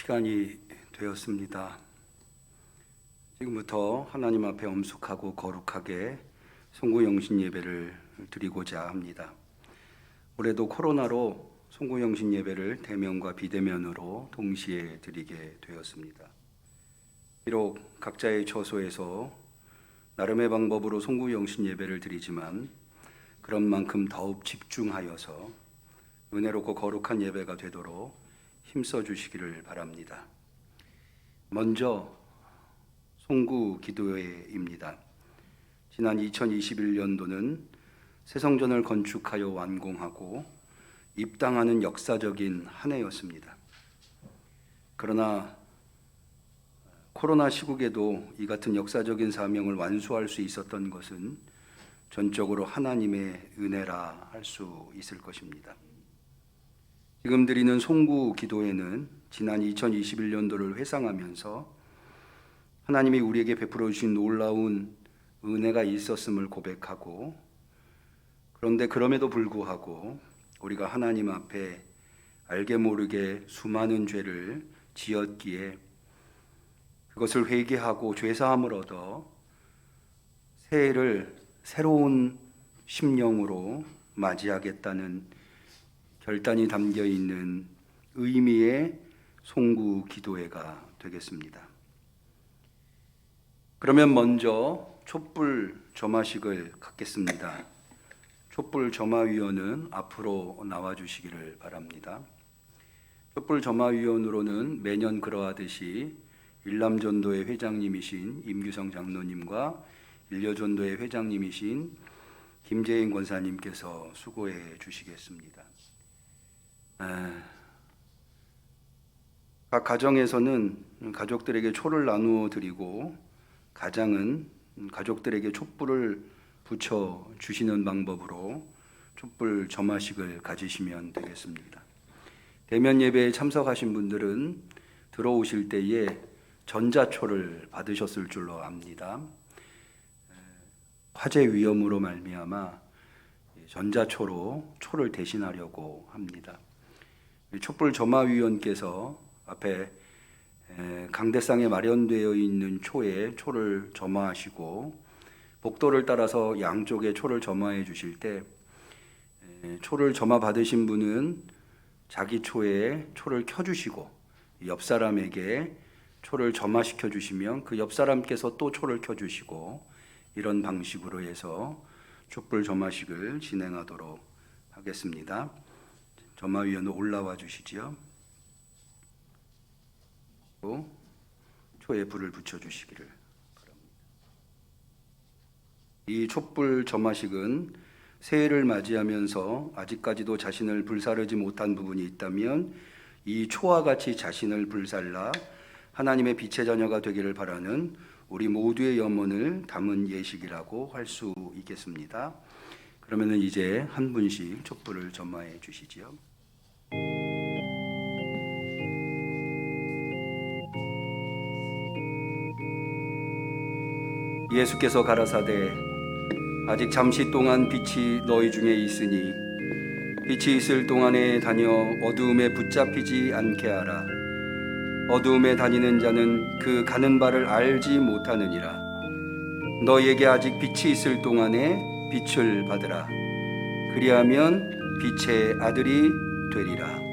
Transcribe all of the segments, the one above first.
시간이 되었습니다. 지금부터 하나님 앞에 엄숙하고 거룩하게 송구영신 예배를 드리고자 합니다. 올해도 코로나로 송구영신 예배를 대면과 비대면으로 동시에 드리게 되었습니다. 비록 각자의 처소에서 나름의 방법으로 송구영신 예배를 드리지만 그런 만큼 더욱 집중하여서 은혜롭고 거룩한 예배가 되도록 힘써 주시기를 바랍니다. 먼저 송구 기도회입니다. 지난 2021년도는 새성전을 건축하여 완공하고 입당하는 역사적인 한 해였습니다. 그러나 코로나 시국에도 이 같은 역사적인 사명을 완수할 수 있었던 것은 전적으로 하나님의 은혜라 할 수 있을 것입니다. 지금 드리는 송구 기도회는 지난 2021년도를 회상하면서 하나님이 우리에게 베풀어 주신 놀라운 은혜가 있었음을 고백하고, 그런데 그럼에도 불구하고 우리가 하나님 앞에 알게 모르게 수많은 죄를 지었기에 그것을 회개하고 죄사함을 얻어 새해를 새로운 심령으로 맞이하겠다는 결단이 담겨 있는 의미의 송구 기도회가 되겠습니다. 그러면 먼저 촛불 점화식을 갖겠습니다. 촛불 점화위원은 앞으로 나와 주시기를 바랍니다. 촛불 점화위원으로는 매년 그러하듯이 일남전도회 회장님이신 임규성 장로님과 일여전도회 회장님이신 김재인 권사님께서 수고해 주시겠습니다. 각 가정에서는 가족들에게 초를 나누어 드리고 가장은 가족들에게 촛불을 붙여 주시는 방법으로 촛불 점화식을 가지시면 되겠습니다. 대면 예배에 참석하신 분들은 들어오실 때에 전자초를 받으셨을 줄로 압니다. 화재 위험으로 말미암아 전자초로 초를 대신하려고 합니다. 촛불 점화위원께서 앞에 강대상에 마련되어 있는 초에 초를 점화하시고 복도를 따라서 양쪽에 초를 점화해 주실 때 초를 점화 받으신 분은 자기 초에 초를 켜주시고 옆 사람에게 초를 점화시켜 주시면 그 옆 사람께서 또 초를 켜주시고 이런 방식으로 해서 촛불 점화식을 진행하도록 하겠습니다. 점화위원은 올라와 주시지요. 초에 불을 붙여 주시기를 바랍니다. 이 촛불 점화식은 새해를 맞이하면서 아직까지도 자신을 불사르지 못한 부분이 있다면 이 초와 같이 자신을 불살라 하나님의 빛의 자녀가 되기를 바라는 우리 모두의 염원을 담은 예식이라고 할 수 있겠습니다. 그러면은 이제 한 분씩 촛불을 점화해 주시지요. 예수께서 가라사대 아직 잠시 동안 빛이 너희 중에 있으니 빛이 있을 동안에 다녀 어두움에 붙잡히지 않게 하라. 어두움에 다니는 자는 그 가는 바를 알지 못하느니라. 너희에게 아직 빛이 있을 동안에 빛을 받으라. 그리하면 빛의 아들이 되리라.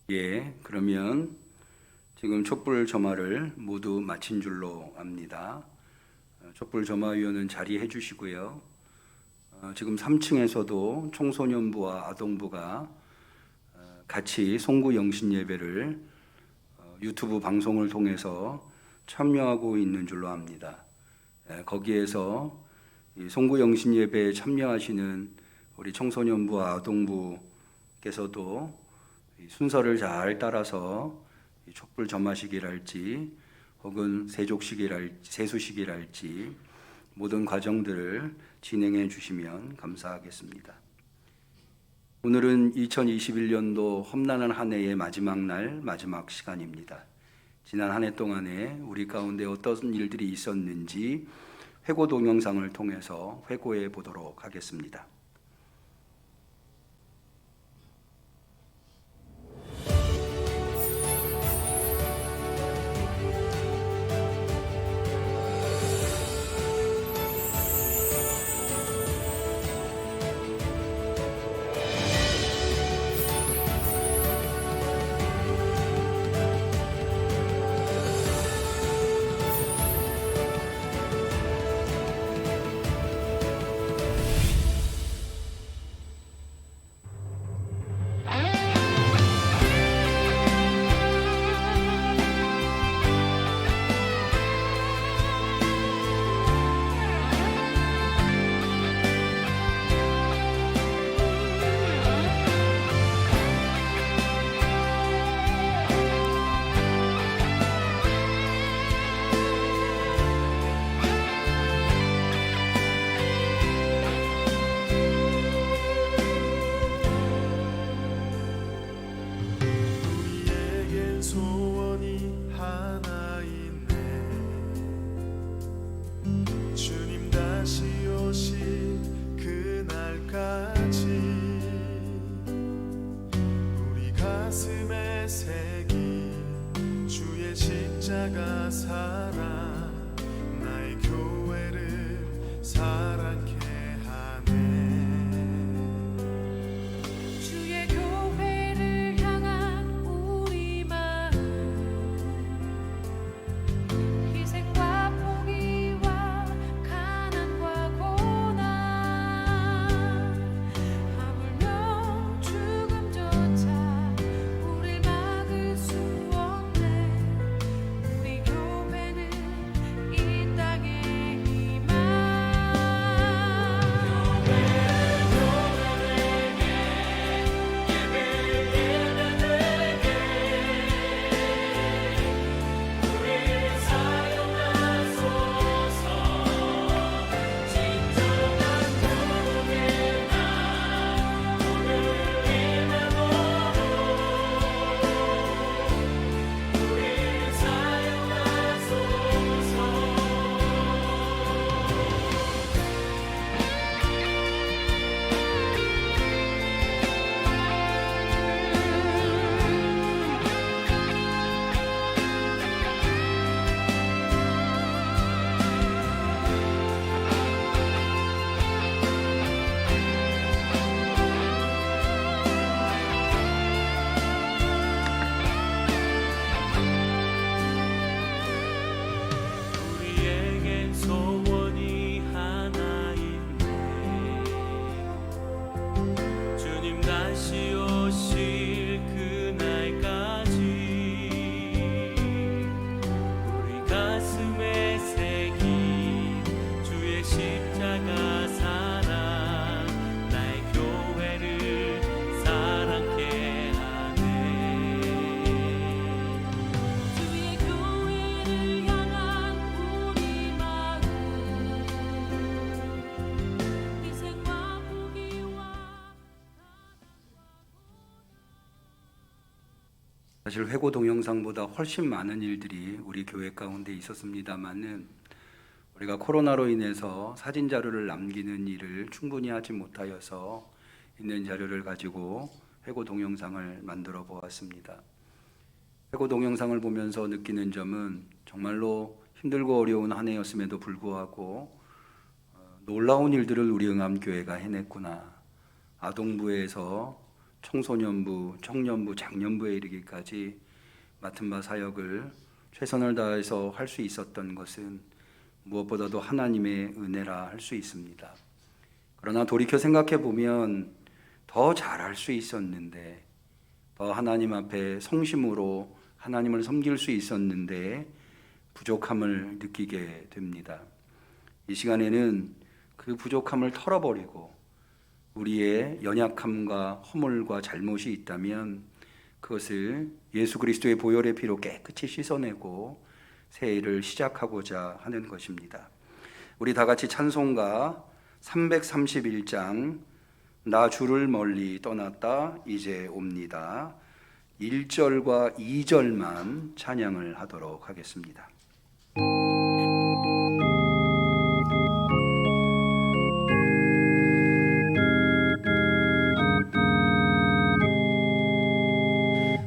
예, 그러면 지금 촛불 점화를 모두 마친 줄로 압니다. 촛불 점화위원은 자리해 주시고요. 지금 3층에서도 청소년부와 아동부가 같이 송구 영신 예배를 유튜브 방송을 통해서 참여하고 있는 줄로 압니다. 거기에서 송구 영신 예배에 참여하시는 우리 청소년부와 아동부께서도 순서를 잘 따라서 촛불 점화식이랄지 혹은 세수식이랄지 모든 과정들을 진행해 주시면 감사하겠습니다. 오늘은 2021년도 험난한 한 해의 마지막 날, 마지막 시간입니다. 지난 한 해 동안에 우리 가운데 어떤 일들이 있었는지 회고 동영상을 통해서 회고해 보도록 하겠습니다. 소원이 하나 있네. 주님 다시 오실 그날까지 우리 가슴에 새긴 주의 십자가 사랑, 나의 교회를 사랑케 하네. 소원이 하나 있네. 주님 다시 오실 그날까지 우리 가슴에 새긴 주의 십자가 사랑, 나의 교회를 사랑케 하네. 주의 교회를 향한 우리 마음, 희생과 포기와 사실 회고 동영상보다 훨씬 많은 일들이 우리 교회 가운데 있었습니다만은 우리가 코로나로 인해서 사진 자료를 남기는 일을 충분히 하지 못하여서 있는 자료를 가지고 회고 동영상을 만들어 보았습니다. 회고 동영상을 보면서 느끼는 점은 정말로 힘들고 어려운 한 해였음에도 불구하고 놀라운 일들을 우리 응암교회가 해냈구나. 아동부에서 청소년부, 청년부, 장년부에 이르기까지 맡은 바 사역을 최선을 다해서 할 수 있었던 것은 무엇보다도 하나님의 은혜라 할 수 있습니다. 그러나 돌이켜 생각해 보면 더 잘할 수 있었는데, 더 하나님 앞에 성심으로 하나님을 섬길 수 있었는데 부족함을 느끼게 됩니다. 이 시간에는 그 부족함을 털어버리고 우리의 연약함과 허물과 잘못이 있다면 그것을 예수 그리스도의 보혈의 피로 깨끗이 씻어내고 새 일을 시작하고자 하는 것입니다. 우리 다 같이 찬송가 331장 나 주를 멀리 떠났다 이제 옵니다. 1절과 2절만 찬양을 하도록 하겠습니다.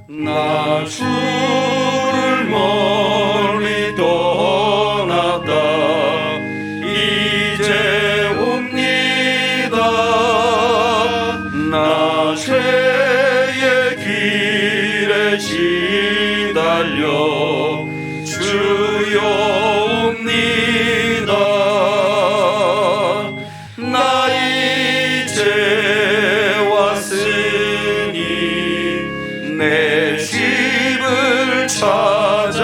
나 주를 멀리 떠났다 이제 옵니다. 나 죄의 길에 시달려 주여 옵니다. 나 이제 왔으니 내 집을 찾아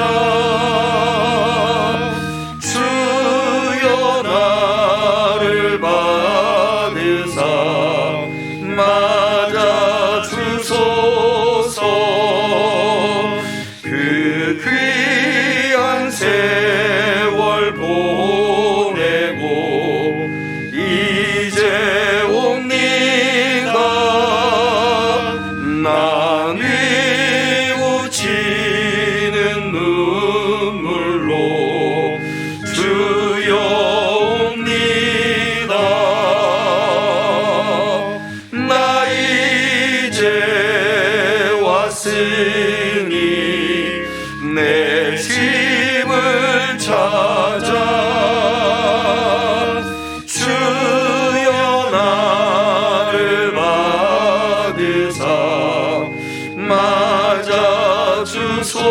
주여 나를 받으사 맞아 주소서. 그 귀한 세월 보내고 이제 옵니다. 난 뉘우치는 눈물로 주여 옵니다. 나 이제 왔으니 내 집을 찾아 주여 나를 받으사 맞아 주소서.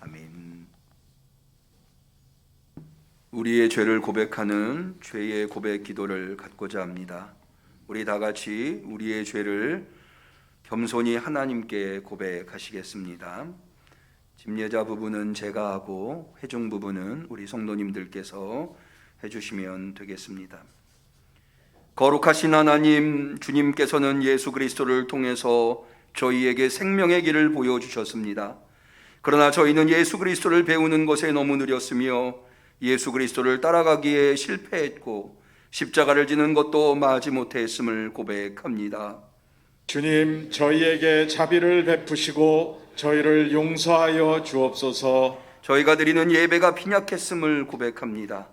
아멘. 우리의 죄를 고백하는 죄의 고백 기도를 갖고자 합니다. 우리 다 같이 우리의 죄를 겸손히 하나님께 고백하시겠습니다. 집례자 부분은 제가 하고 회중 부분은 우리 성도님들께서 해주시면 되겠습니다. 거룩하신 하나님, 주님께서는 예수 그리스도를 통해서 저희에게 생명의 길을 보여주셨습니다. 그러나 저희는 예수 그리스도를 배우는 것에 너무 느렸으며 예수 그리스도를 따라가기에 실패했고 십자가를 지는 것도 마지못해 했음을 고백합니다. 주님, 저희에게 자비를 베푸시고 저희를 용서하여 주옵소서. 저희가 드리는 예배가 빈약했음을 고백합니다.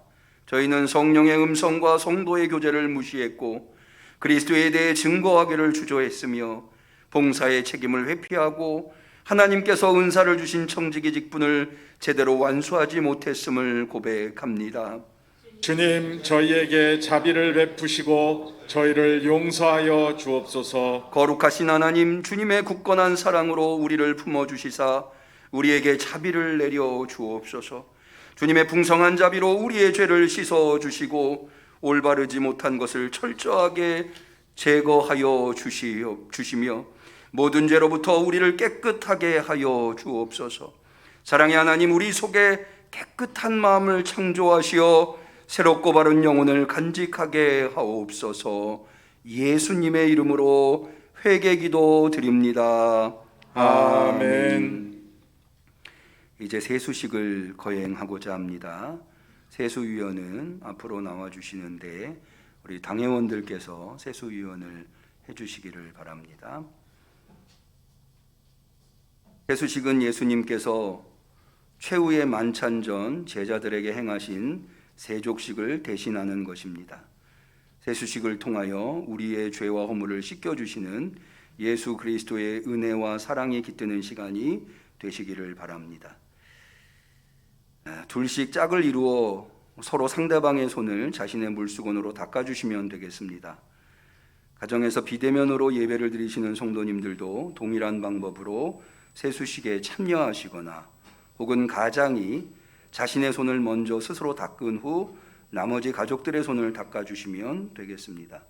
저희는 성령의 음성과 성도의 교제를 무시했고 그리스도에 대해 증거하기를 주저했으며 봉사의 책임을 회피하고 하나님께서 은사를 주신 청지기 직분을 제대로 완수하지 못했음을 고백합니다. 주님, 저희에게 자비를 베푸시고 저희를 용서하여 주옵소서. 거룩하신 하나님, 주님의 굳건한 사랑으로 우리를 품어주시사 우리에게 자비를 내려 주옵소서. 주님의 풍성한 자비로 우리의 죄를 씻어주시고 올바르지 못한 것을 철저하게 제거하여 주시며 모든 죄로부터 우리를 깨끗하게 하여 주옵소서. 사랑의 하나님, 우리 속에 깨끗한 마음을 창조하시어 새롭고 바른 영혼을 간직하게 하옵소서. 예수님의 이름으로 회개기도 드립니다. 아멘. 이제 세수식을 거행하고자 합니다. 세수위원은 앞으로 나와주시는데 우리 당회원들께서 세수위원을 해주시기를 바랍니다. 세수식은 예수님께서 최후의 만찬 전 제자들에게 행하신 세족식을 대신하는 것입니다. 세수식을 통하여 우리의 죄와 허물을 씻겨주시는 예수 그리스도의 은혜와 사랑이 깃드는 시간이 되시기를 바랍니다. 둘씩 짝을 이루어 서로 상대방의 손을 자신의 물수건으로 닦아주시면 되겠습니다. 가정에서 비대면으로 예배를 드리시는 성도님들도 동일한 방법으로 세수식에 참여하시거나 혹은 가장이 자신의 손을 먼저 스스로 닦은 후 나머지 가족들의 손을 닦아주시면 되겠습니다.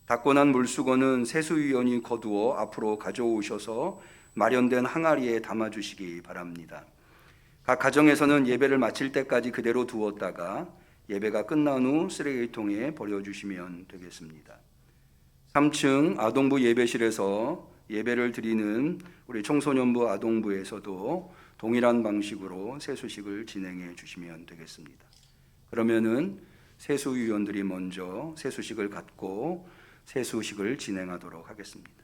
닦고 난 물수건은 세수위원이 거두어 앞으로 가져오셔서 마련된 항아리에 담아주시기 바랍니다. 각 가정에서는 예배를 마칠 때까지 그대로 두었다가 예배가 끝난 후 쓰레기통에 버려주시면 되겠습니다. 3층 아동부 예배실에서 예배를 드리는 우리 청소년부 아동부에서도 동일한 방식으로 세수식을 진행해 주시면 되겠습니다. 그러면은 세수위원들이 먼저 세수식을 갖고 세수식을 진행하도록 하겠습니다.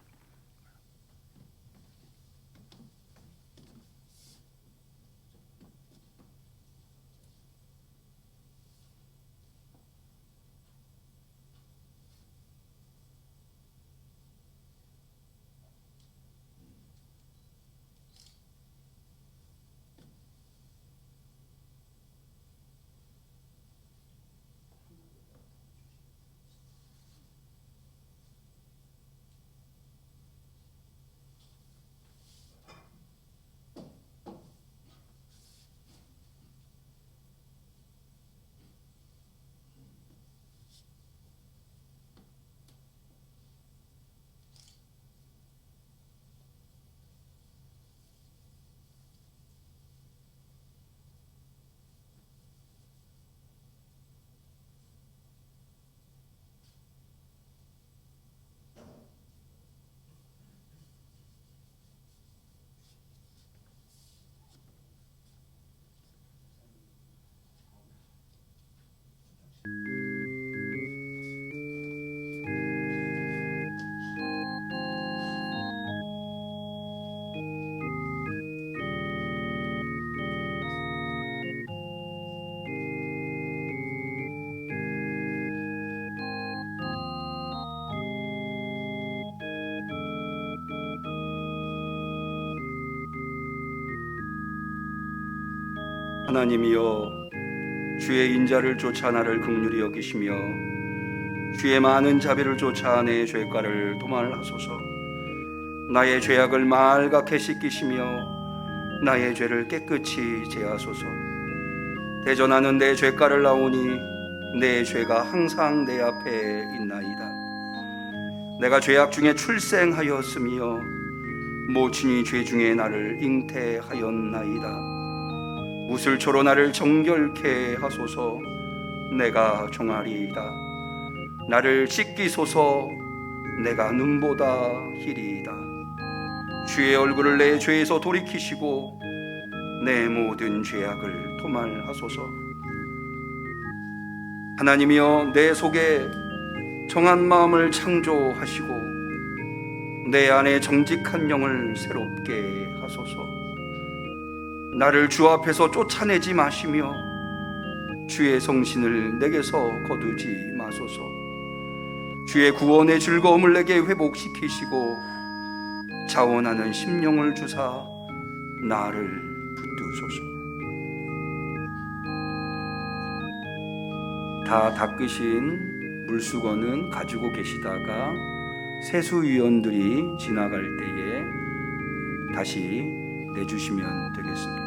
하나님이여, 주의 인자를 쫓아 나를 긍휼히 여기시며 주의 많은 자비를 쫓아 내 죄가를 도말하소서. 나의 죄악을 말갛게 씻기시며 나의 죄를 깨끗이 제하소서. 대전하는 내 죄가를 나오니 내 죄가 항상 내 앞에 있나이다. 내가 죄악 중에 출생하였으며 모친이 죄 중에 나를 잉태하였나이다. 우슬초로 나를 정결케 하소서. 내가 종아리이다. 나를 씻기소서. 내가 눈보다 희리이다. 주의 얼굴을 내 죄에서 돌이키시고 내 모든 죄악을 도말하소서. 하나님이여, 내 속에 정한 마음을 창조하시고 내 안에 정직한 영을 새롭게 하소서. 나를 주 앞에서 쫓아내지 마시며 주의 성신을 내게서 거두지 마소서. 주의 구원의 즐거움을 내게 회복시키시고 자원하는 심령을 주사 나를 붙드소서. 다 닦으신 물수건은 가지고 계시다가 세수위원들이 지나갈 때에 다시 내주시면 되겠습니다.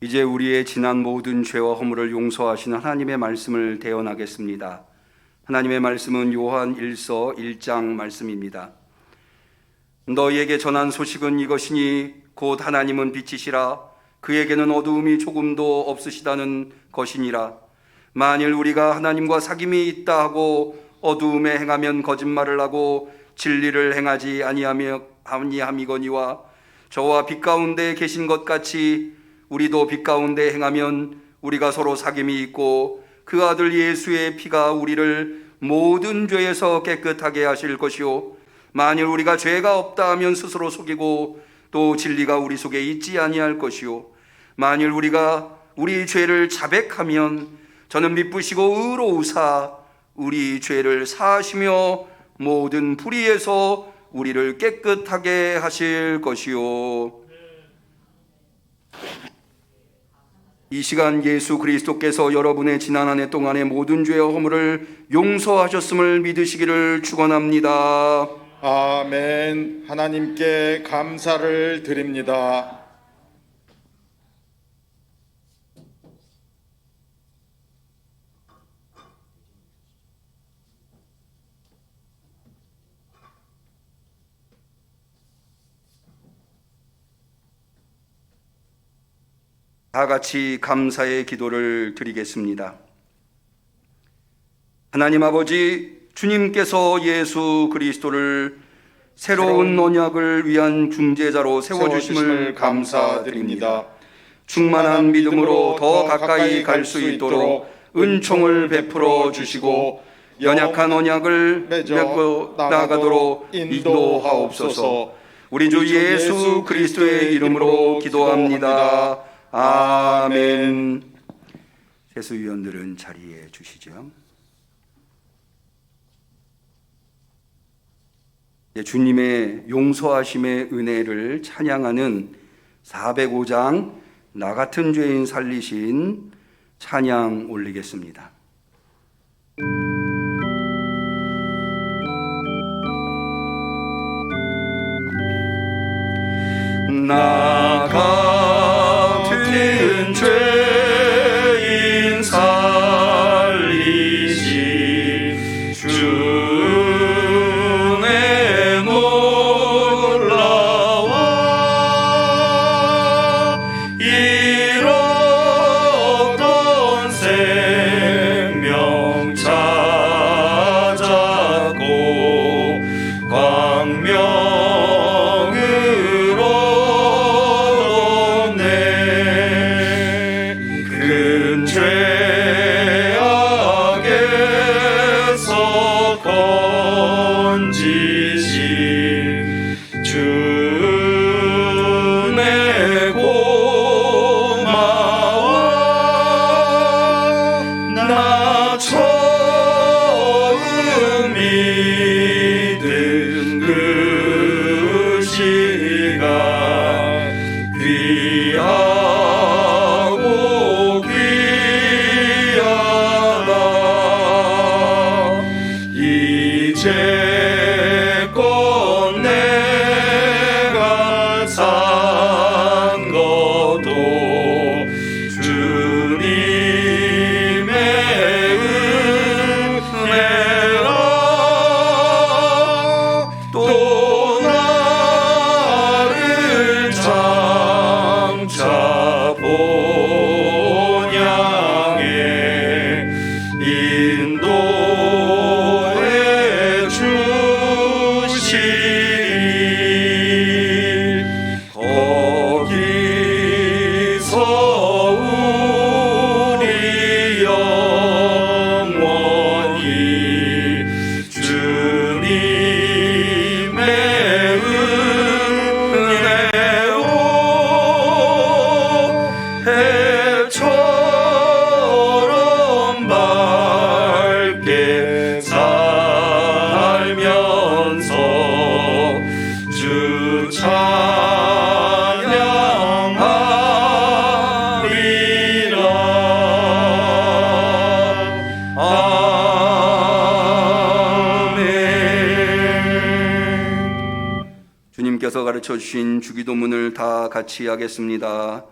이제 우리의 지난 모든 죄와 허물을 용서하시는 하나님의 말씀을 대언하겠습니다. 하나님의 말씀은 요한 1서 1장 말씀입니다. 너희에게 전한 소식은 이것이니 곧 하나님은 빛이시라 그에게는 어두움이 조금도 없으시다는 것이니라. 만일 우리가 하나님과 사귐이 있다 하고 어두움에 행하면 거짓말을 하고 진리를 행하지 아니함이거니와 저와 빛 가운데 계신 것 같이 우리도 빛 가운데 행하면 우리가 서로 사귐이 있고 그 아들 예수의 피가 우리를 모든 죄에서 깨끗하게 하실 것이요 만일 우리가 죄가 없다 하면 스스로 속이고 또 진리가 우리 속에 있지 아니할 것이요 만일 우리가 우리 죄를 자백하면 저는 미쁘시고 의로우사 우리 죄를 사하시며 모든 불의에서 우리를 깨끗하게 하실 것이요. 이 시간 예수 그리스도께서 여러분의 지난 한 해 동안의 모든 죄와 허물을 용서하셨음을 믿으시기를 축원합니다. 아멘. 하나님께 감사를 드립니다. 다 같이 감사의 기도를 드리겠습니다. 하나님 아버지, 주님께서 예수 그리스도를 새로운 언약을 위한 중재자로 세워주심을 감사드립니다. 충만한 믿음으로 더 가까이 갈 수 있도록 은총을 베풀어 주시고 연약한 언약을 맺고 나아가도록 인도하옵소서. 우리 주 예수 그리스도의 이름으로 기도합니다. 아멘. 세수위원들은 자리해 주시죠. 주님의 용서하심의 은혜를 찬양하는 405장 나 같은 죄인 살리신 찬양 올리겠습니다. 나 같은 죄인 살리신 주의 놀라워 잃었던 생명 찾았고 광명으로 큰 죄악에서 건지신 주네 고마워. 나 처음 믿은 그 시간 귀하고 귀하다. 이제껏 내가 산 것도 주님의 은혜라. 또 나를 장차 본향에 인도해 주시리. 거기서 우리 영원히 주님의 은혜로 해처럼 밝게 살면서 주 찬양하리라. 아멘. 주님께서 가르쳐 주신 주기도문을 다 같이 하겠습니다.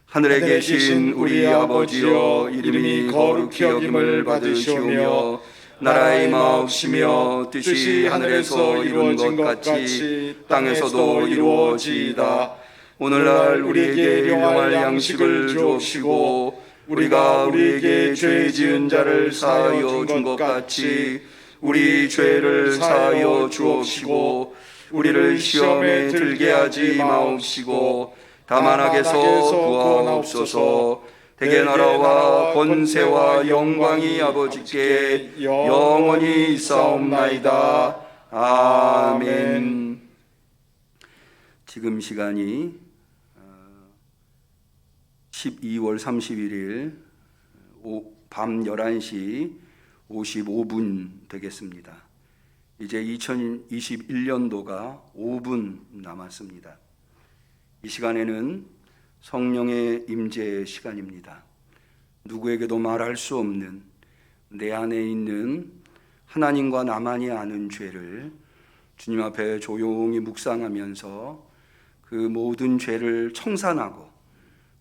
하늘에 계신 우리 아버지여, 이름이 거룩히 여김을 받으시오며 나라의 마옵시며 뜻이 하늘에서 이룬 것 같이 땅에서도 이루어지이다. 오늘날 우리에게 일용할 양식을 주옵시고 우리가 우리에게 죄 지은 자를 사하여 준 것 같이 우리 죄를 사하여 주옵시고 우리를 시험에 들게 하지 마옵시고 다만 악에서 구하옵소서. 대개 나라와 권세와 영광이 아버지께 영원히 있사옵나이다. 아멘. 지금 시간이 12월 31일 밤 11시 55분 되겠습니다. 이제 2021년도가 5분 남았습니다. 이 시간에는 성령의 임재 시간입니다. 누구에게도 말할 수 없는 내 안에 있는 하나님과 나만이 아는 죄를 주님 앞에 조용히 묵상하면서 그 모든 죄를 청산하고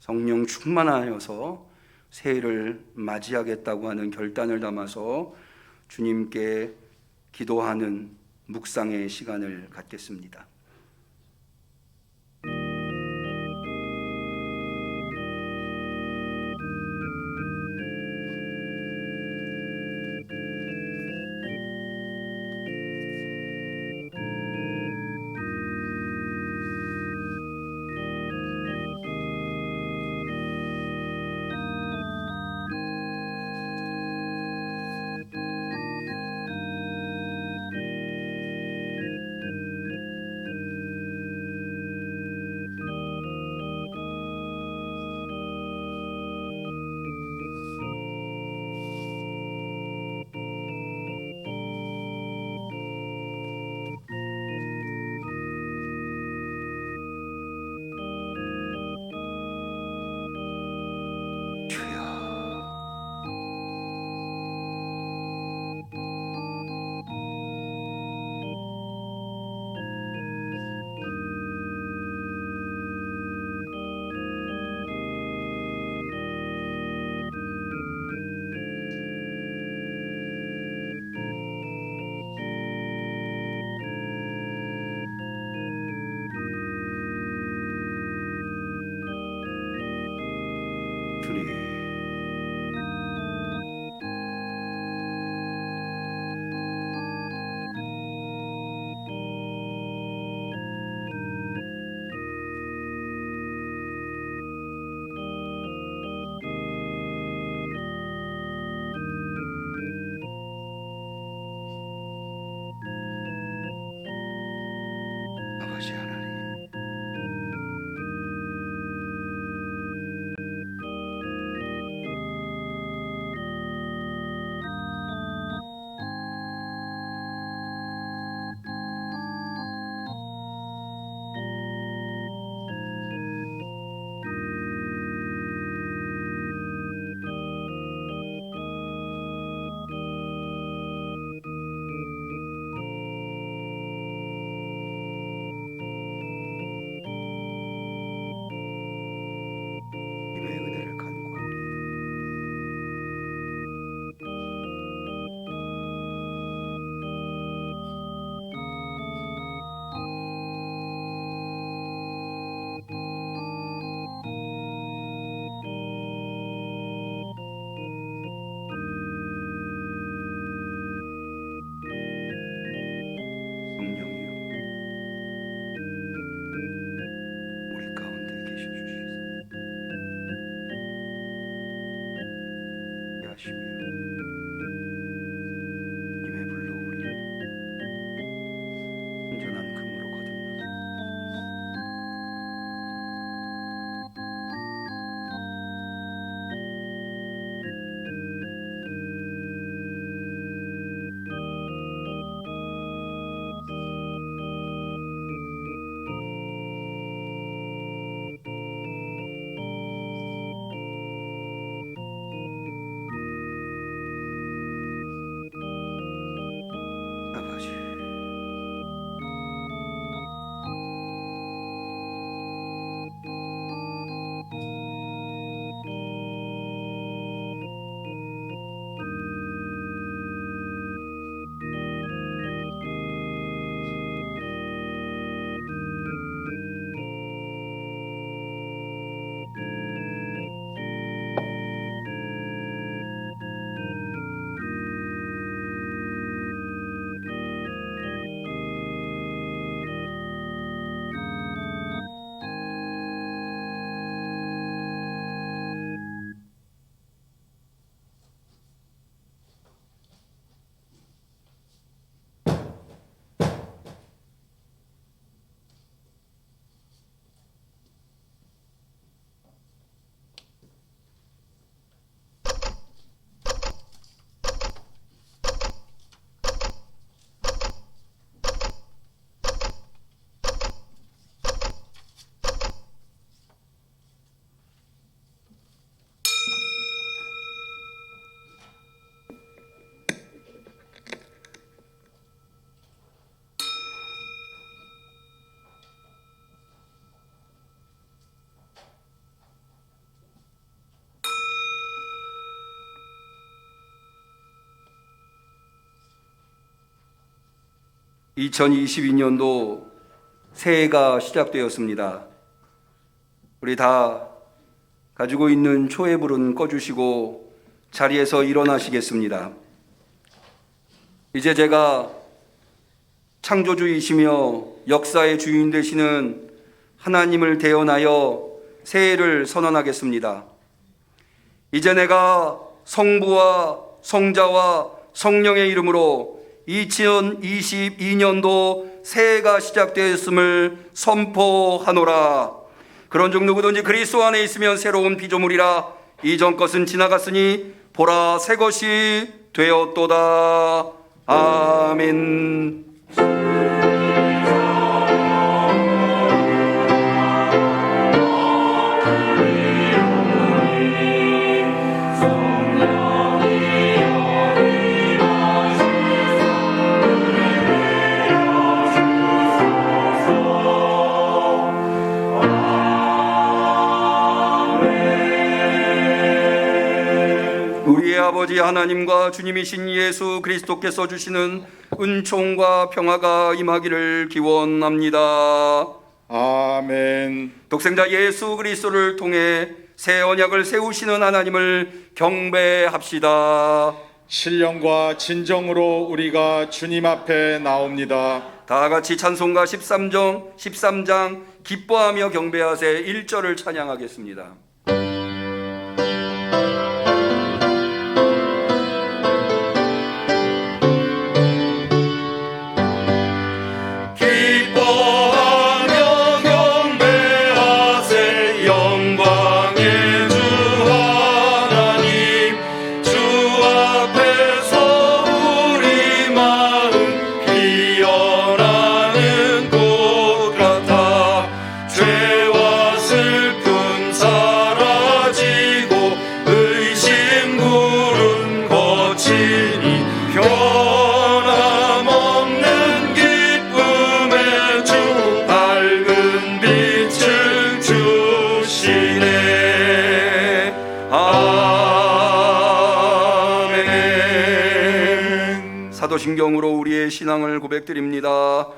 성령 충만하여서 새해를 맞이하겠다고 하는 결단을 담아서 주님께 기도하는 묵상의 시간을 갖겠습니다. 2022년도 새해가 시작되었습니다. 우리 다 가지고 있는 초회불은 꺼주시고 자리에서 일어나시겠습니다. 이제 제가 창조주이시며 역사의 주인 되시는 하나님을 대언하여 새해를 선언하겠습니다. 이제 내가 성부와 성자와 성령의 이름으로 2022년도 새해가 시작되었음을 선포하노라. 그런즉 누구든지 그리스도 안에 있으면 새로운 피조물이라. 이전 것은 지나갔으니 보라 새 것이 되었도다. 아멘. 우리의 아버지 하나님과 주님이신 예수 그리스도께서 주시는 은총과 평화가 임하기를 기원합니다. 아멘. 독생자 예수 그리스도를 통해 새 언약을 세우시는 하나님을 경배합시다. 신령과 진정으로 우리가 주님 앞에 나옵니다. 다 같이 찬송가 13장 기뻐하며 경배하세 1절을 찬양하겠습니다. 사도신경으로 우리의 신앙을 고백드립니다.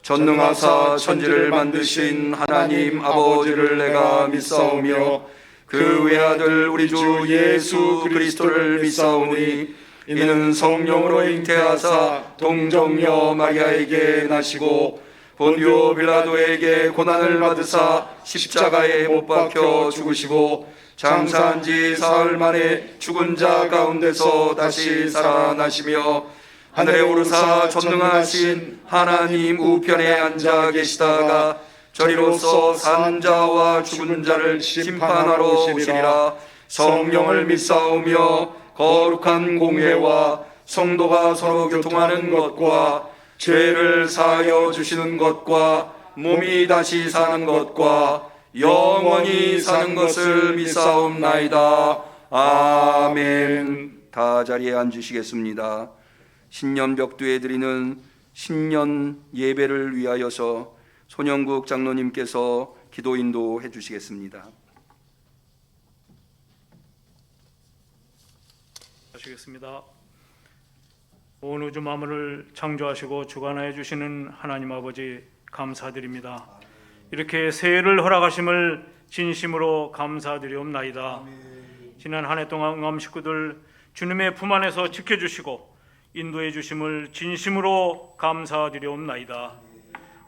전능하사 천지를 만드신 하나님 아버지를 내가 믿사오며 그 외아들 우리 주 예수 그리스도를 믿사오니 이는 성령으로 잉태하사 동정녀 마리아에게 나시고 본디오 빌라도에게 고난을 받으사 십자가에 못 박혀 죽으시고 장사한 지 사흘 만에 죽은 자 가운데서 다시 살아나시며 하늘에 오르사 전능하신 하나님 우편에 앉아 계시다가 저리로서 산 자와 죽은 자를 심판하러 오시리라. 성령을 믿사오며 거룩한 공회와 성도가 서로 교통하는 것과 죄를 사하여 주시는 것과 몸이 다시 사는 것과 영원히 사는 것을 믿사옵나이다. 아멘. 다 자리에 앉으시겠습니다. 신년 벽두에 드리는 신년 예배를 위하여서 손영국 장로님께서 기도 인도해 주시겠습니다. 하시겠습니다. 온 우주 만물을 창조하시고 주관하여 주시는 하나님 아버지 감사드립니다. 이렇게 새해를 허락하심을 진심으로 감사드리옵나이다. 지난 한 해 동안 응암 식구들 주님의 품 안에서 지켜주시고 인도해 주심을 진심으로 감사드리옵나이다.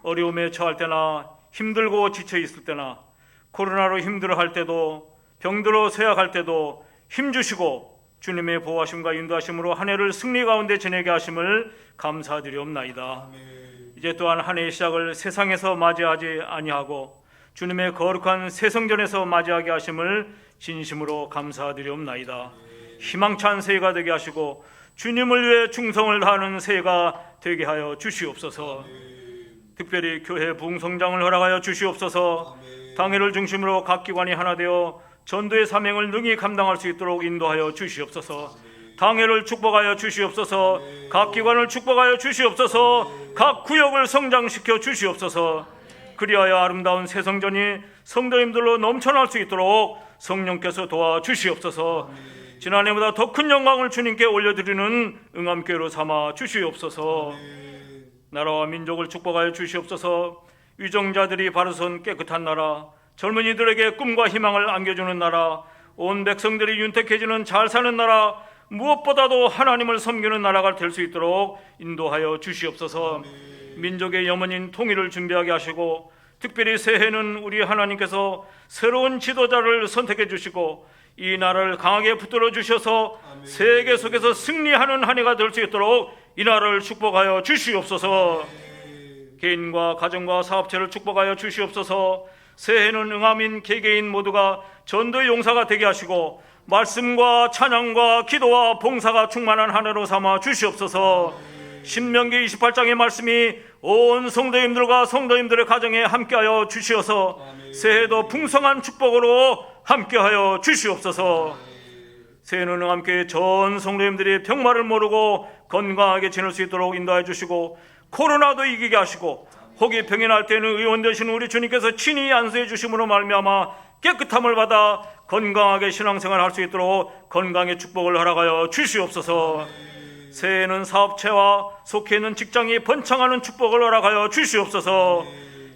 어려움에 처할 때나 힘들고 지쳐 있을 때나 코로나로 힘들어할 때도 병들어 쇠약할 때도 힘주시고 주님의 보호하심과 인도하심으로 한 해를 승리 가운데 지내게 하심을 감사드리옵나이다. 이제 또한 한 해의 시작을 세상에서 맞이하지 아니하고 주님의 거룩한 새성전에서 맞이하게 하심을 진심으로 감사드리옵나이다. 희망찬 새해가 되게 하시고 주님을 위해 충성을 다하는 새해가 되게 하여 주시옵소서. 특별히 교회 부흥성장을 허락하여 주시옵소서. 당회를 중심으로 각 기관이 하나 되어 전도의 사명을 능히 감당할 수 있도록 인도하여 주시옵소서. 당회를 축복하여 주시옵소서. 각 기관을 축복하여 주시옵소서. 각 구역을 성장시켜 주시옵소서. 그리하여 아름다운 새 성전이 성도님들로 넘쳐날 수 있도록 성령께서 도와주시옵소서. 지난해보다 더 큰 영광을 주님께 올려드리는 응암교회로 삼아 주시옵소서. 나라와 민족을 축복하여 주시옵소서. 위정자들이 바로선 깨끗한 나라, 젊은이들에게 꿈과 희망을 안겨주는 나라, 온 백성들이 윤택해지는 잘 사는 나라, 무엇보다도 하나님을 섬기는 나라가 될 수 있도록 인도하여 주시옵소서. 민족의 염원인 통일을 준비하게 하시고, 특별히 새해는 우리 하나님께서 새로운 지도자를 선택해 주시고 이 나라를 강하게 붙들어 주셔서 세계 속에서 승리하는 한 해가 될 수 있도록 이 나라를 축복하여 주시옵소서. 개인과 가정과 사업체를 축복하여 주시옵소서. 새해는 응함인 개개인 모두가 전도의 용사가 되게 하시고 말씀과 찬양과 기도와 봉사가 충만한 한 해로 삼아 주시옵소서. 신명기 28장의 말씀이 온 성도님들과 성도님들의 가정에 함께하여 주시어서 새해도 풍성한 축복으로 함께하여 주시옵소서. 새해는 함께 전 성도님들이 병마를 모르고 건강하게 지낼 수 있도록 인도해 주시고 코로나도 이기게 하시고 혹이 병이 날 때는 의원 되신 우리 주님께서 친히 안수해 주심으로 말미암아 깨끗함을 받아 건강하게 신앙생활 할 수 있도록 건강의 축복을 허락하여 주시옵소서. 새해에는 사업체와 속해 있는 직장이 번창하는 축복을 허락하여 주시옵소서.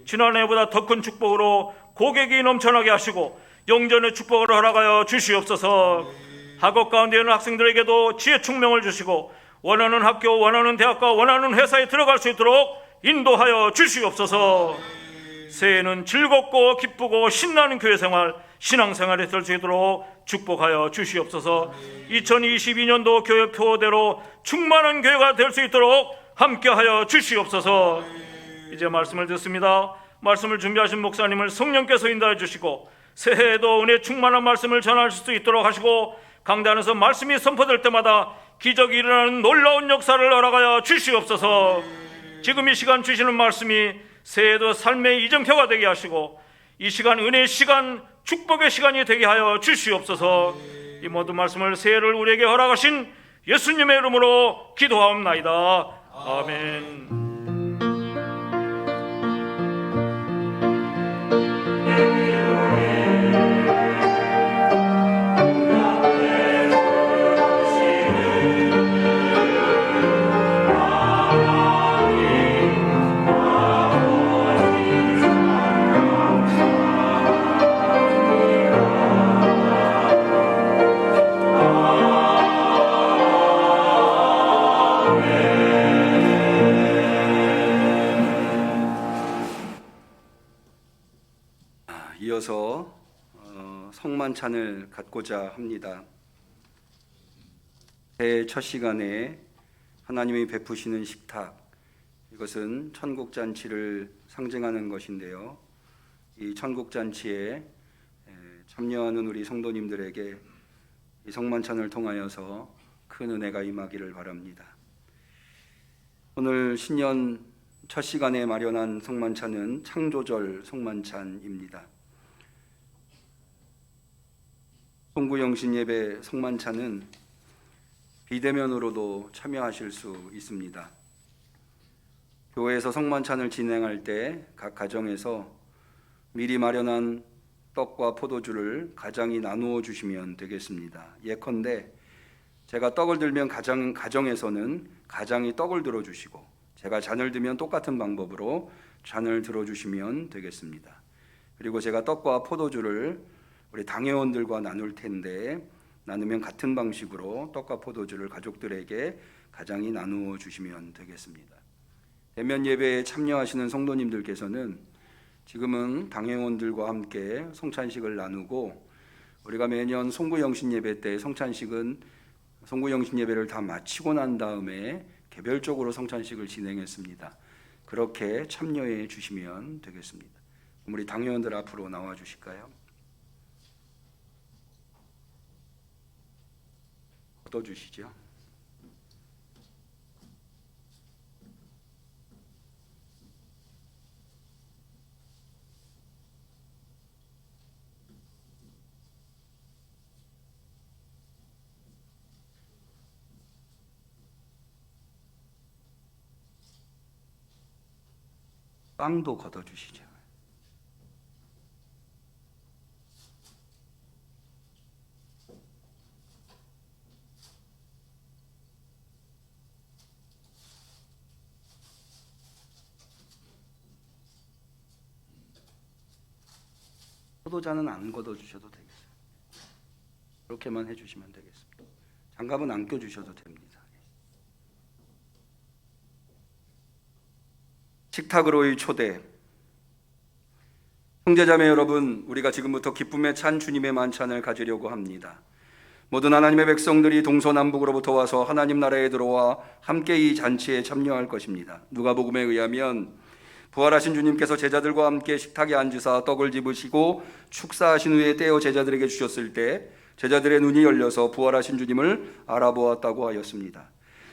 지난해보다 더 큰 축복으로 고객이 넘쳐나게 하시고 영전의 축복을 허락하여 주시옵소서. 학업 가운데 있는 학생들에게도 지혜 총명을 주시고 원하는 학교, 원하는 대학과 원하는 회사에 들어갈 수 있도록 인도하여 주시옵소서. 새해에는 즐겁고 기쁘고 신나는 교회생활, 신앙생활이 될 수 있도록 축복하여 주시옵소서. 2022년도 교회 표대로 충만한 교회가 될 수 있도록 함께하여 주시옵소서. 이제 말씀을 듣습니다. 말씀을 준비하신 목사님을 성령께서 인도해 주시고 새해에도 은혜 충만한 말씀을 전할 수 있도록 하시고 강단 안에서 말씀이 선포될 때마다 기적이 일어나는 놀라운 역사를 허락하여 주시옵소서. 지금 이 시간 주시는 말씀이 새해에도 삶의 이정표가 되게 하시고 이 시간 은혜의 시간, 축복의 시간이 되게 하여 주시옵소서. 이 모든 말씀을 새해를 우리에게 허락하신 예수님의 이름으로 기도하옵나이다. 아멘. 이어서 성만찬을 갖고자 합니다. 새해 첫 시간에 하나님이 베푸시는 식탁, 이것은 천국잔치를 상징하는 것인데요. 이 천국잔치에 참여하는 우리 성도님들에게 이 성만찬을 통하여서 큰 은혜가 임하기를 바랍니다. 오늘 신년 첫 시간에 마련한 성만찬은 창조절 성만찬입니다. 송구영신 예배 성만찬은 비대면으로도 참여하실 수 있습니다. 교회에서 성만찬을 진행할 때 각 가정에서 미리 마련한 떡과 포도주를 가장이 나누어 주시면 되겠습니다. 예컨대 제가 떡을 들면 가정에서는 가장이 떡을 들어주시고 제가 잔을 들면 똑같은 방법으로 잔을 들어주시면 되겠습니다. 그리고 제가 떡과 포도주를 우리 당회원들과 나눌 텐데 나누면 같은 방식으로 떡과 포도주를 가족들에게 가장이 나누어 주시면 되겠습니다. 대면 예배에 참여하시는 성도님들께서는 지금은 당회원들과 함께 성찬식을 나누고 우리가 매년 송구영신 예배 때 송구영신 예배를 다 마치고 난 다음에 개별적으로 성찬식을 진행했습니다. 그렇게 참여해 주시면 되겠습니다. 우리 당회원들 앞으로 나와 주실까요? 얻어주시죠. 빵도 걷어주시죠. 포도잔은 안 걷어주셔도 되겠어요. 그렇게만 해주시면 되겠습니다. 장갑은 안 껴주셔도 됩니다. 식탁으로의 초대. 형제자매 여러분, 우리가 지금부터 기쁨에 찬 주님의 만찬을 가지려고 합니다. 모든 하나님의 백성들이 동서남북으로부터 와서 하나님 나라에 들어와 함께 이 잔치에 참여할 것입니다. 누가복음에 의하면 부활하신 주님께서 제자들과 함께 식탁에 앉으사 떡을 집으시고 축사하신 후에 떼어 제자들에게 주셨을 때 제자들의 눈이 열려서 부활하신 주님을 알아보았다고 하였습니다.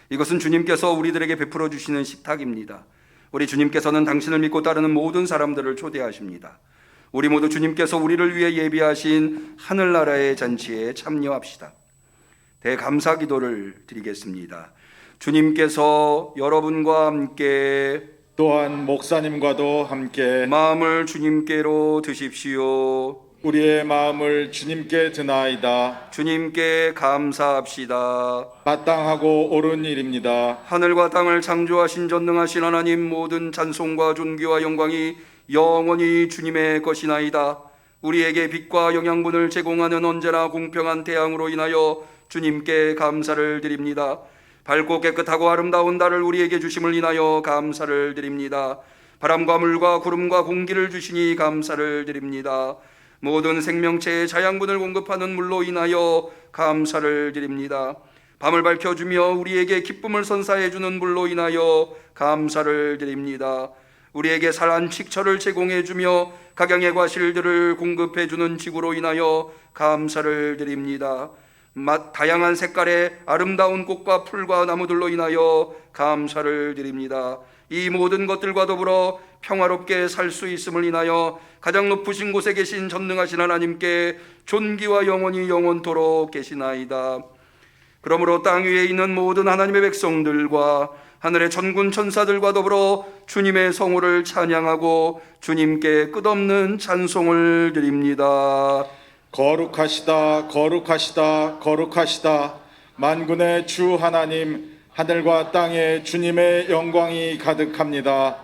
이것은 주님께서 우리들에게 베풀어 주시는 식탁입니다. 우리 주님께서는 당신을 믿고 따르는 모든 사람들을 초대하십니다. 우리 모두 주님께서 우리를 위해 예비하신 하늘나라의 잔치에 참여합시다. 대감사 기도를 드리겠습니다. 주님께서 여러분과 함께 또한 목사님과도 함께 마음을 주님께로 드십시오. 우리의 마음을 주님께 드나이다. 주님께 감사합시다. 마땅하고 옳은 일입니다. 하늘과 땅을 창조하신 전능하신 하나님, 모든 찬송과 존귀와 영광이 영원히 주님의 것이나이다. 우리에게 빛과 영양분을 제공하는 언제나 공평한 태양으로 인하여 주님께 감사를 드립니다. 밝고 깨끗하고 아름다운 달을 우리에게 주심을 인하여 감사를 드립니다. 바람과 물과 구름과 공기를 주시니 감사를 드립니다. 모든 생명체의 자양분을 공급하는 물로 인하여 감사를 드립니다. 밤을 밝혀주며 우리에게 기쁨을 선사해주는 물로 인하여 감사를 드립니다. 우리에게 살한 식처를 제공해주며 각양의 과실들을 공급해주는 지구로 인하여 감사를 드립니다. 다양한 색깔의 아름다운 꽃과 풀과 나무들로 인하여 감사를 드립니다. 이 모든 것들과 더불어 평화롭게 살 수 있음을 인하여 가장 높으신 곳에 계신 전능하신 하나님께 존귀와 영원히 영원토록 계시나이다. 그러므로 땅 위에 있는 모든 하나님의 백성들과 하늘의 천군 천사들과 더불어 주님의 성호를 찬양하고 주님께 끝없는 찬송을 드립니다. 거룩하시다, 거룩하시다, 거룩하시다. 만군의 주 하나님, 하늘과 땅에 주님의 영광이 가득합니다.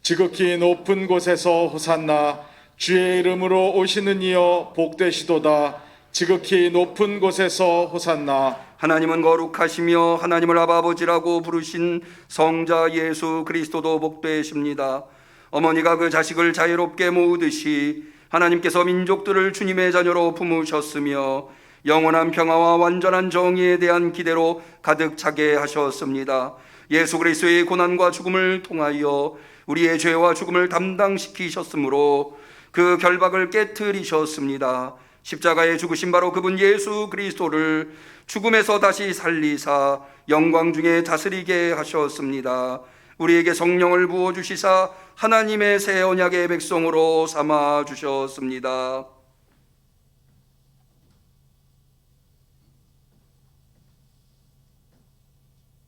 지극히 높은 곳에서 호산나. 주의 이름으로 오시는 이여 복되시도다. 지극히 높은 곳에서 호산나. 하나님은 거룩하시며 하나님을 아버지라고 부르신 성자 예수 그리스도도 복되십니다. 어머니가 그 자식을 자유롭게 모으듯이 하나님께서 민족들을 주님의 자녀로 품으셨으며 영원한 평화와 완전한 정의에 대한 기대로 가득 차게 하셨습니다. 예수 그리스도의 고난과 죽음을 통하여 우리의 죄와 죽음을 담당시키셨으므로 그 결박을 깨트리셨습니다. 십자가에 죽으신 바로 그분 예수 그리스도를 죽음에서 다시 살리사 영광 중에 다스리게 하셨습니다. 우리에게 성령을 부어주시사 하나님의 새 언약의 백성으로 삼아 주셨습니다.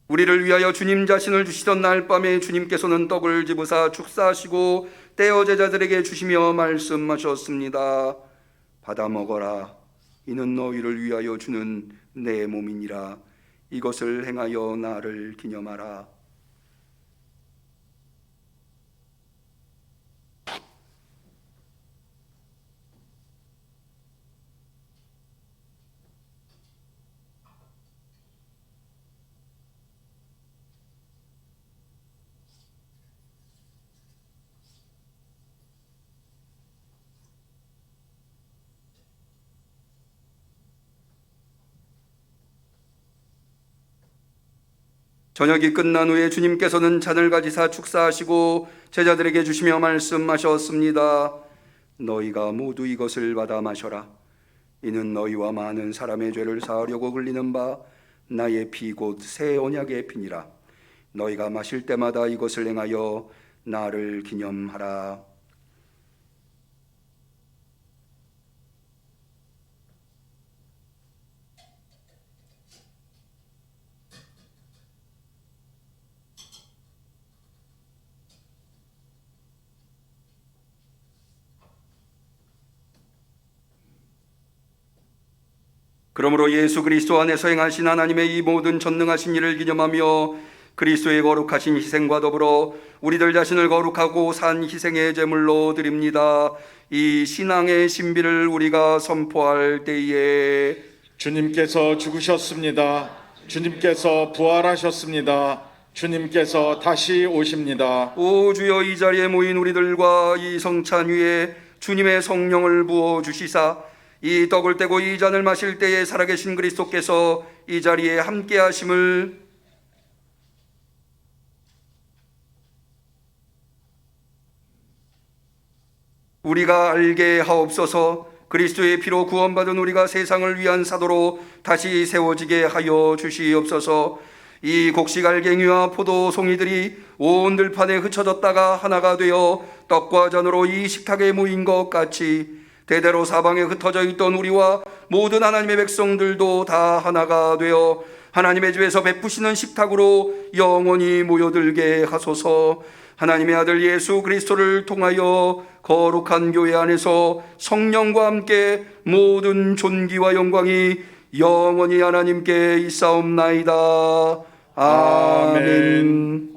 우리를 위하여 주님 자신을 주시던 날 밤에 주님께서는 떡을 집으사 축사하시고 떼어 제자들에게 주시며 말씀하셨습니다. 받아 먹어라. 이는 너희를 위하여 주는 내 몸이니라. 이것을 행하여 나를 기념하라. 저녁이 끝난 후에 주님께서는 잔을 가지사 축사하시고 제자들에게 주시며 말씀하셨습니다. 너희가 모두 이것을 받아 마셔라. 이는 너희와 많은 사람의 죄를 사하려고 흘리는 바 나의 피 곧 새 언약의 피니라. 너희가 마실 때마다 이것을 행하여 나를 기념하라. 그러므로 예수 그리스도 안에서 행하신 하나님의 이 모든 전능하신 일을 기념하며 그리스도의 거룩하신 희생과 더불어 우리들 자신을 거룩하고 산 희생의 제물로 드립니다. 이 신앙의 신비를 우리가 선포할 때에 주님께서 죽으셨습니다. 주님께서 부활하셨습니다. 주님께서 다시 오십니다. 오 주여, 이 자리에 모인 우리들과 이 성찬 위에 주님의 성령을 부어 주시사 이 떡을 떼고 이 잔을 마실 때에 살아계신 그리스도께서 이 자리에 함께 하심을 우리가 알게 하옵소서. 그리스도의 피로 구원받은 우리가 세상을 위한 사도로 다시 세워지게 하여 주시옵소서. 이 곡식알갱이와 포도송이들이 온 들판에 흩어졌다가 하나가 되어 떡과 잔으로 이 식탁에 모인 것 같이 대대로 사방에 흩어져 있던 우리와 모든 하나님의 백성들도 다 하나가 되어 하나님의 집에서 베푸시는 식탁으로 영원히 모여들게 하소서. 하나님의 아들 예수 그리스도를 통하여 거룩한 교회 안에서 성령과 함께 모든 존귀와 영광이 영원히 하나님께 있사옵나이다. 아멘.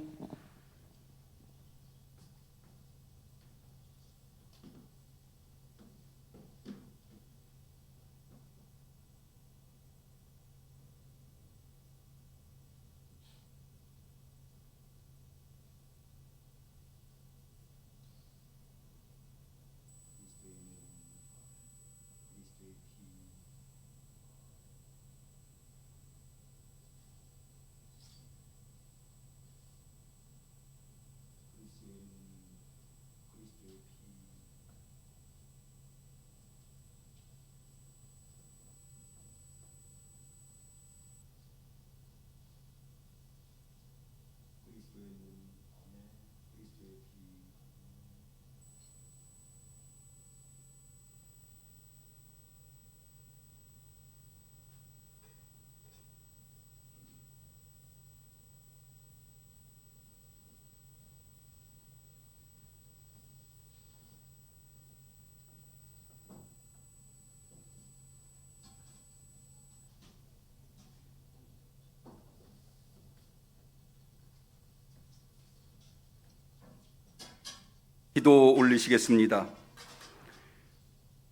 기도 올리시겠습니다.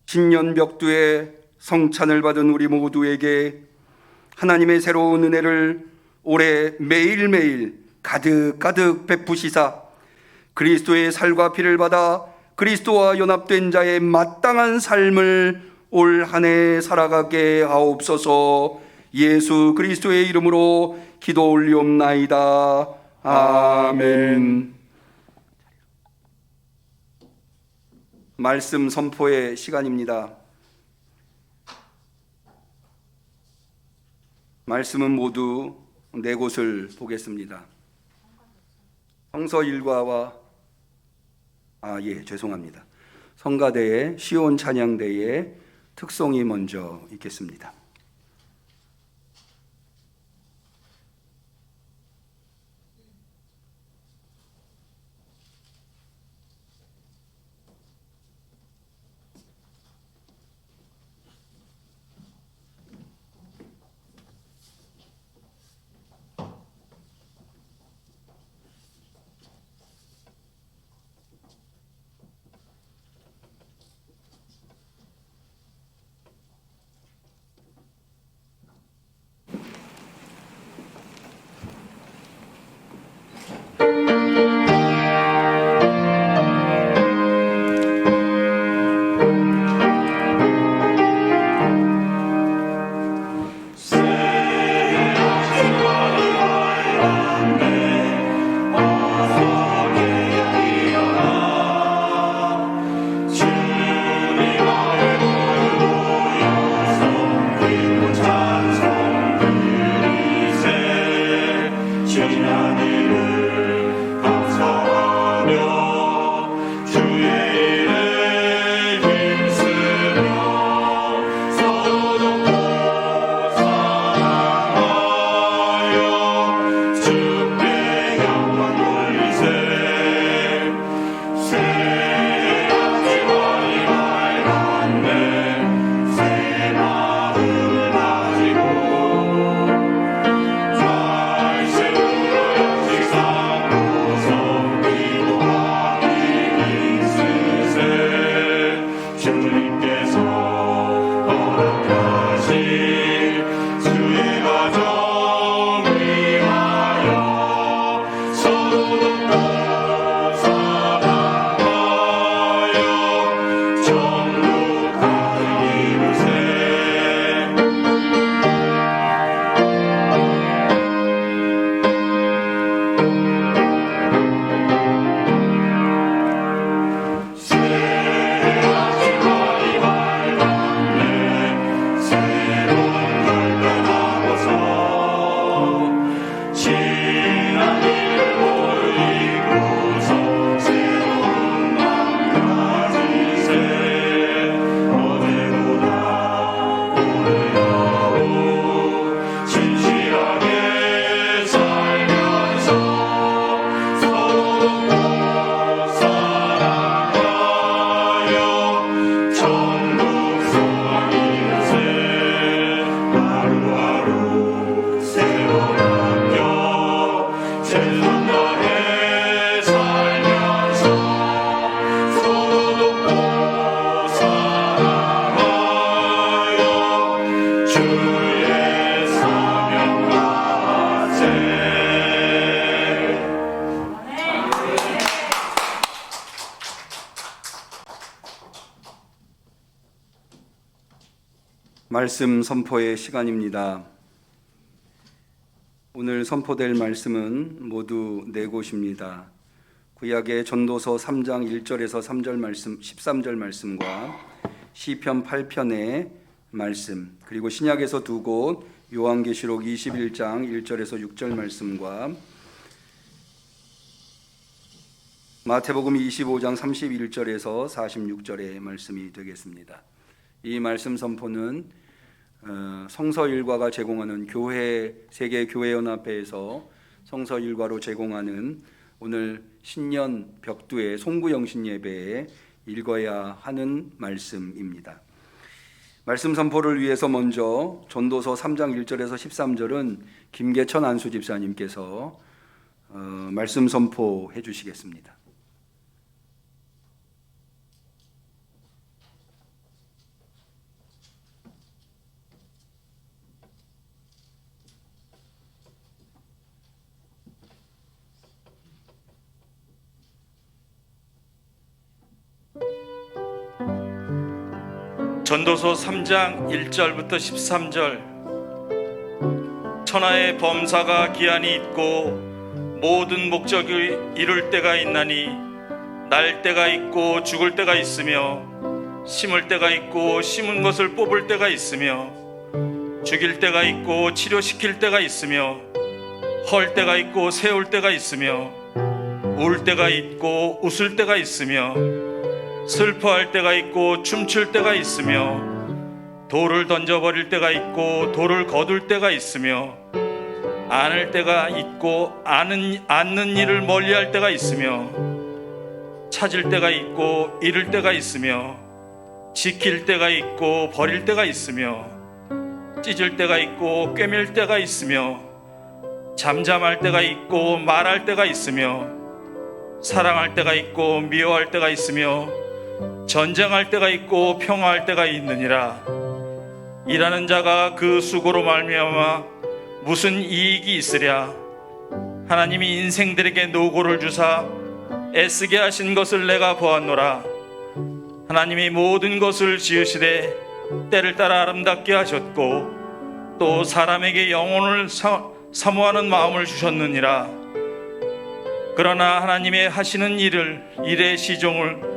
신년 벽두에 성찬을 받은 우리 모두에게 하나님의 새로운 은혜를 올해 매일매일 가득가득 베푸시사 그리스도의 살과 피를 받아 그리스도와 연합된 자의 마땅한 삶을 올 한 해 살아가게 하옵소서. 예수 그리스도의 이름으로 기도 올리옵나이다. 아멘. 말씀 선포의 시간입니다. 말씀은 모두 네 곳을 보겠습니다. 성서 일과와 죄송합니다. 성가대의 시온 찬양대의 특송이 먼저 있겠습니다. 말씀 선포의 시간입니다. 오늘 선포될 말씀은 모두 네 곳입니다. 구약의 전도서 3장 1절에서 3절 말씀, 13절 말씀과 시편 8편의 말씀, 그리고 신약에서 두 곳 요한계시록 21장 1절에서 6절 말씀과 마태복음 25장 31절에서 46절의 말씀이 되겠습니다. 이 말씀 선포는 성서일과가 제공하는 세계교회연합회에서 성서일과로 제공하는 오늘 신년 벽두의 송구영신 예배에 읽어야 하는 말씀입니다. 말씀 선포를 위해서 먼저 전도서 3장 1절에서 13절은 김계천 안수집사님께서 말씀 선포해 주시겠습니다. 전도서 3장 1절부터 13절. 천하의 범사가 기한이 있고 모든 목적이 이룰 때가 있나니 날 때가 있고 죽을 때가 있으며 심을 때가 있고 심은 것을 뽑을 때가 있으며 죽일 때가 있고 치료시킬 때가 있으며 헐 때가 있고 세울 때가 있으며 울 때가 있고 웃을 때가 있으며 슬퍼할 때가 있고 춤출 때가 있으며 돌을 던져버릴 때가 있고 돌을 거둘 때가 있으며 안을 때가 있고 않는 일을 멀리할 때가 있으며 찾을 때가 있고 잃을 때가 있으며 지킬 때가 있고 버릴 때가 있으며 찢을 때가 있고 꿰맬 때가 있으며 잠잠할 때가 있고 말할 때가 있으며 사랑할 때가 있고 미워할 때가 있으며 전쟁할 때가 있고 평화할 때가 있느니라. 일하는 자가 그 수고로 말미암아 무슨 이익이 있으랴. 하나님이 인생들에게 노고를 주사 애쓰게 하신 것을 내가 보았노라. 하나님이 모든 것을 지으시되 때를 따라 아름답게 하셨고 또 사람에게 영혼을 사모하는 마음을 주셨느니라. 그러나 하나님의 하시는 일의 시종을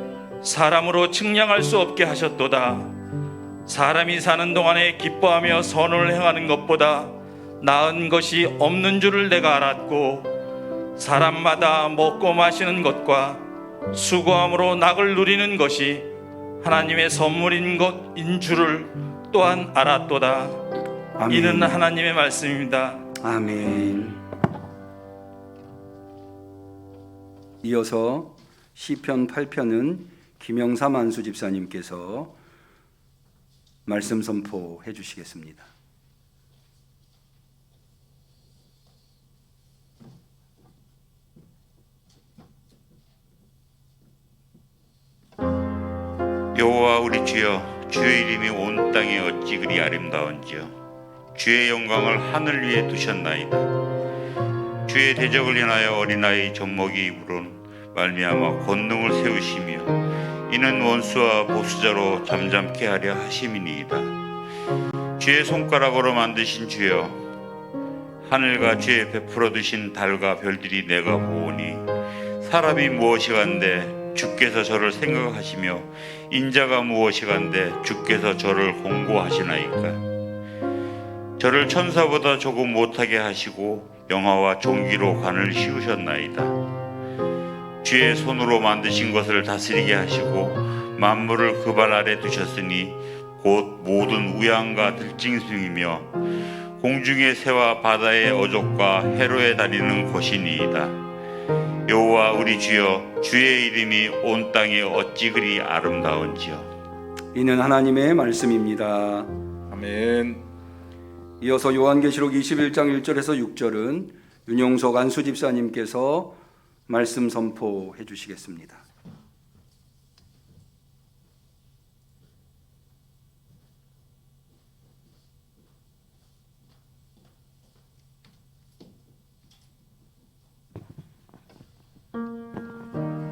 사람으로 측량할 수 없게 하셨도다. 사람이 사는 동안에 기뻐하며 선을 행하는 것보다 나은 것이 없는 줄을 내가 알았고 사람마다 먹고 마시는 것과 수고함으로 낙을 누리는 것이 하나님의 선물인 것인 줄을 또한 알았도다. 아멘. 이는 하나님의 말씀입니다. 아멘. 이어서 시편 8편은 김영삼 안수 집사님께서 말씀 선포해 주시겠습니다. 여호와 우리 주여, 주의 이름이 온 땅에 어찌 그리 아름다운지요. 주의 영광을 하늘 위에 두셨나이다. 주의 대적을 인하여 어린아이 젖먹이 입으론 말미암아 권능을 세우시며 이는 원수와 보수자로 잠잠케 하려 하심이니이다. 주의 손가락으로 만드신 주여, 하늘과 주의 베풀어 두신 달과 별들이 내가 보오니 사람이 무엇이간데 주께서 저를 생각하시며 인자가 무엇이간데 주께서 저를 공고하시나이까. 저를 천사보다 조금 못하게 하시고 영화와 종기로 관을 씌우셨나이다. 주의 손으로 만드신 것을 다스리게 하시고 만물을 그 발 아래 두셨으니 곧 모든 우양과 들짐승이며 공중의 새와 바다의 어족과 해로에 다니는 곳이니이다. 여호와 우리 주여, 주의 이름이 온 땅에 어찌 그리 아름다운지요. 이는 하나님의 말씀입니다. 아멘. 이어서 요한계시록 21장 1절에서 6절은 윤용석 안수 집사님께서 말씀 선포해 주시겠습니다.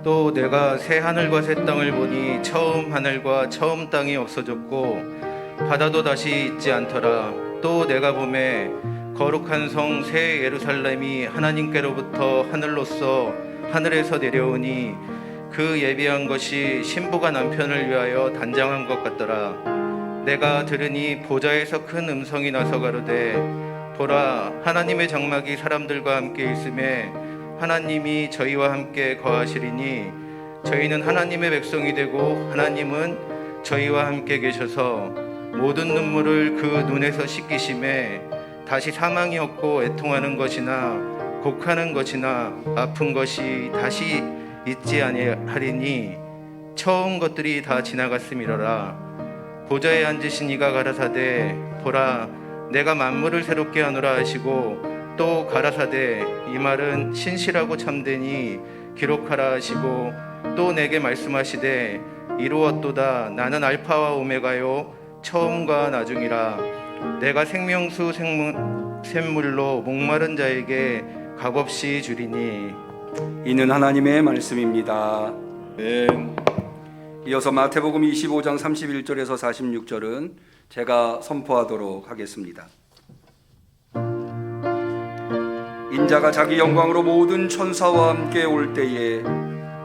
또 내가 새 하늘과 새 땅을 보니 처음 하늘과 처음 땅이 없어졌고 바다도 다시 있지 않더라. 또 내가 보매 거룩한 성 새 예루살렘이 하나님께로부터 하늘로서 하늘에서 내려오니 그 예비한 것이 신부가 남편을 위하여 단장한 것 같더라. 내가 들으니 보좌에서 큰 음성이 나서 가로되 보라, 하나님의 장막이 사람들과 함께 있음에 하나님이 저희와 함께 거하시리니 저희는 하나님의 백성이 되고 하나님은 저희와 함께 계셔서 모든 눈물을 그 눈에서 씻기심에 다시 사망이 없고 애통하는 것이나 곡하는 것이나 아픈 것이 다시 있지 아니하리니 처음 것들이 다 지나갔음이로라. 보좌에 앉으신 이가 가라사대 보라, 내가 만물을 새롭게 하노라 하시고 또 가라사대 이 말은 신실하고 참되니 기록하라 하시고 또 내게 말씀하시되 이루었도다. 나는 알파와 오메가요 처음과 나중이라. 내가 생명수 샘물로 목마른 자에게 값없이 주리니. 이는 하나님의 말씀입니다. 이어서 마태복음 25장 31절에서 46절은 제가 선포하도록 하겠습니다. 인자가 자기 영광으로 모든 천사와 함께 올 때에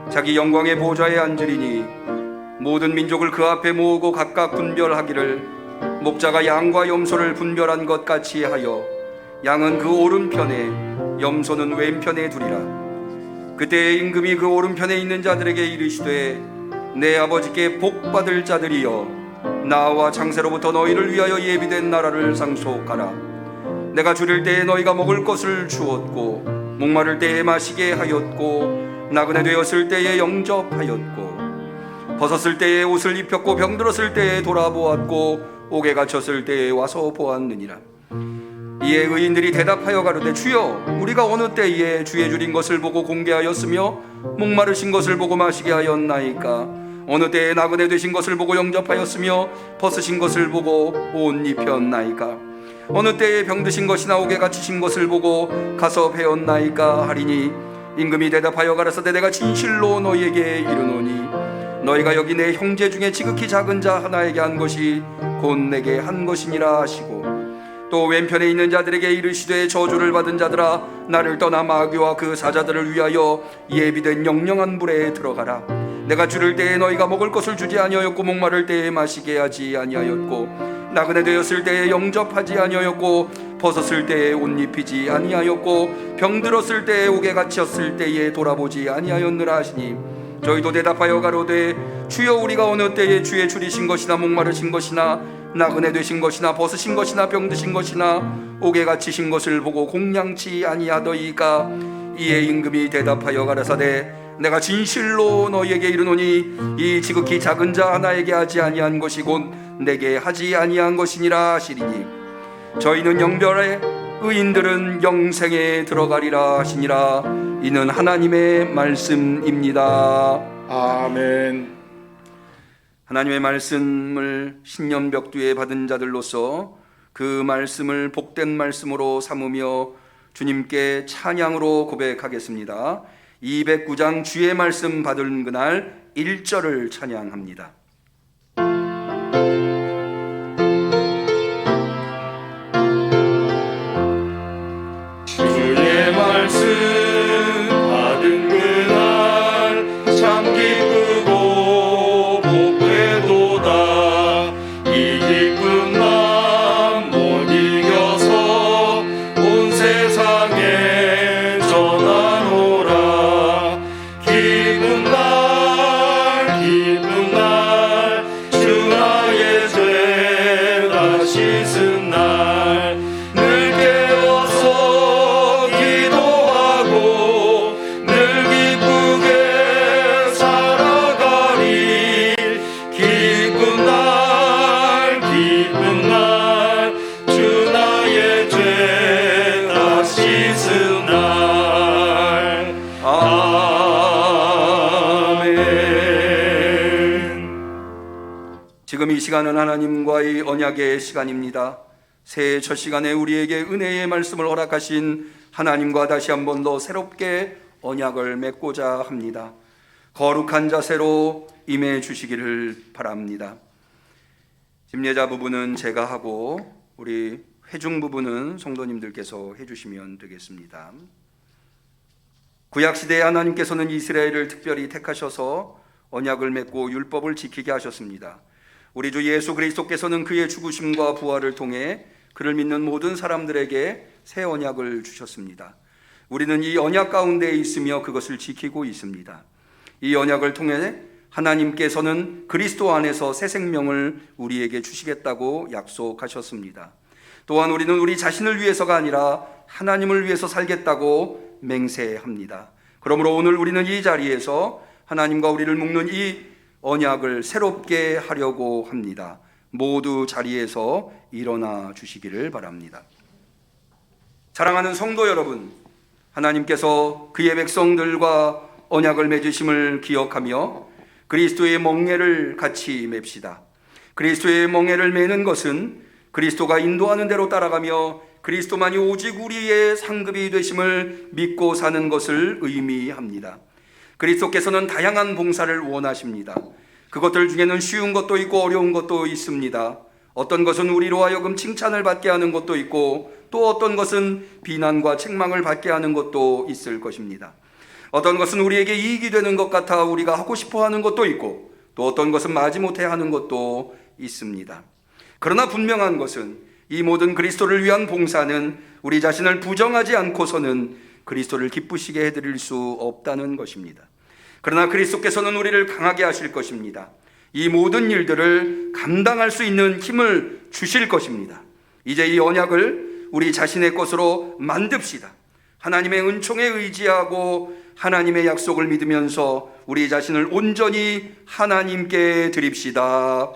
자기 영광의 보좌에 앉으리니 모든 민족을 그 앞에 모으고 각각 분별하기를 목자가 양과 염소를 분별한 것 같이 하여 양은 그 오른편에 염소는 왼편에 두리라. 그때 임금이 그 오른편에 있는 자들에게 이르시되 내 아버지께 복받을 자들이여, 나와 창세로부터 너희를 위하여 예비된 나라를 상속하라. 내가 줄일 때에 너희가 먹을 것을 주었고 목마를 때에 마시게 하였고 나그네 되었을 때에 영접하였고 벗었을 때에 옷을 입혔고 병들었을 때에 돌아보았고 옥에 갇혔을 때에 와서 보았느니라. 이에 의인들이 대답하여 가로되 주여, 우리가 어느 때에 주의 줄인 것을 보고 공개하였으며 목마르신 것을 보고 마시게 하였나이까? 어느 때에 나그네 되신 것을 보고 영접하였으며 벗으신 것을 보고 옷 입혔나이까? 어느 때에 병드신 것이나 옥에 갇히신 것을 보고 가서 배웠나이까? 하리니 임금이 대답하여 가라사대 내가 진실로 너희에게 이르노니 너희가 여기 내 형제 중에 지극히 작은 자 하나에게 한 것이 곧 내게 한 것이니라 하시고 또 왼편에 있는 자들에게 이르시되 저주를 받은 자들아, 나를 떠나 마귀와 그 사자들을 위하여 예비된 영영한 불에 들어가라. 내가 줄일 때에 너희가 먹을 것을 주지 아니하였고 목마를 때에 마시게 하지 아니하였고 나그네 되었을 때에 영접하지 아니하였고 벗었을 때에 옷 입히지 아니하였고 병들었을 때에 옥에 갇혔을 때에 돌아보지 아니하였느라 하시니 저희도 대답하여 가로되 주여, 우리가 어느 때에 주의 줄이신 것이나 목마르신 것이나 나그네 되신 것이나 벗으신 것이나 병드신 것이나 옥에 갇히신 것을 보고 공양치 아니하더이까? 이에 임금이 대답하여 가라사대 내가 진실로 너희에게 이르노니 이 지극히 작은 자 하나에게 하지 아니한 것이 곧 내게 하지 아니한 것이니라 하시리니 저희는 영별에 의인들은 영생에 들어가리라 하시니라. 이는 하나님의 말씀입니다. 아멘. 하나님의 말씀을 신년벽두에 받은 자들로서 그 말씀을 복된 말씀으로 삼으며 주님께 찬양으로 고백하겠습니다. 209장 주의 말씀 받은 그날 1절을 찬양합니다. 주의 말씀 받은 그날 참 기쁘고 복되도다. 이 기쁜 맘 못 이겨서 온 세상에 전하노라. 기쁜 날 주 나의 죄 다 씻은 날 늘 깨어서 기도하고 늘 기쁘게 살아가리. 기쁜 날 주 나의 죄 다 씻은 날. 아멘. 지금 이 시간은 하나님과의 언약의 시간입니다. 새해 첫 시간에 우리에게 은혜의 말씀을 허락하신 하나님과 다시 한 번 더 새롭게 언약을 맺고자 합니다. 거룩한 자세로 임해 주시기를 바랍니다. 집례자 부분은 제가 하고 우리 회중 부분은 성도님들께서 해주시면 되겠습니다. 구약시대에 하나님께서는 이스라엘을 특별히 택하셔서 언약을 맺고 율법을 지키게 하셨습니다. 우리 주 예수 그리스도께서는 그의 죽으심과 부활을 통해 그를 믿는 모든 사람들에게 새 언약을 주셨습니다. 우리는 이 언약 가운데 있으며 그것을 지키고 있습니다. 이 언약을 통해 하나님께서는 그리스도 안에서 새 생명을 우리에게 주시겠다고 약속하셨습니다. 또한 우리는 우리 자신을 위해서가 아니라 하나님을 위해서 살겠다고 맹세합니다. 그러므로 오늘 우리는 이 자리에서 하나님과 우리를 묶는 이 언약을 새롭게 하려고 합니다. 모두 자리에서 일어나 주시기를 바랍니다. 사랑하는 성도 여러분, 하나님께서 그의 백성들과 언약을 맺으심을 기억하며 그리스도의 멍에를 같이 맵시다. 그리스도의 멍에를 매는 것은 그리스도가 인도하는 대로 따라가며 그리스도만이 오직 우리의 상급이 되심을 믿고 사는 것을 의미합니다. 그리스도께서는 다양한 봉사를 원하십니다. 그것들 중에는 쉬운 것도 있고 어려운 것도 있습니다. 어떤 것은 우리로 하여금 칭찬을 받게 하는 것도 있고 또 어떤 것은 비난과 책망을 받게 하는 것도 있을 것입니다. 어떤 것은 우리에게 이익이 되는 것 같아 우리가 하고 싶어 하는 것도 있고 또 어떤 것은 마지못해 하는 것도 있습니다. 그러나 분명한 것은 이 모든 그리스도를 위한 봉사는 우리 자신을 부정하지 않고서는 그리스도를 기쁘시게 해드릴 수 없다는 것입니다. 그러나 그리스도께서는 우리를 강하게 하실 것입니다. 이 모든 일들을 감당할 수 있는 힘을 주실 것입니다. 이제 이 언약을 우리 자신의 것으로 만듭시다. 하나님의 은총에 의지하고 하나님의 약속을 믿으면서 우리 자신을 온전히 하나님께 드립시다.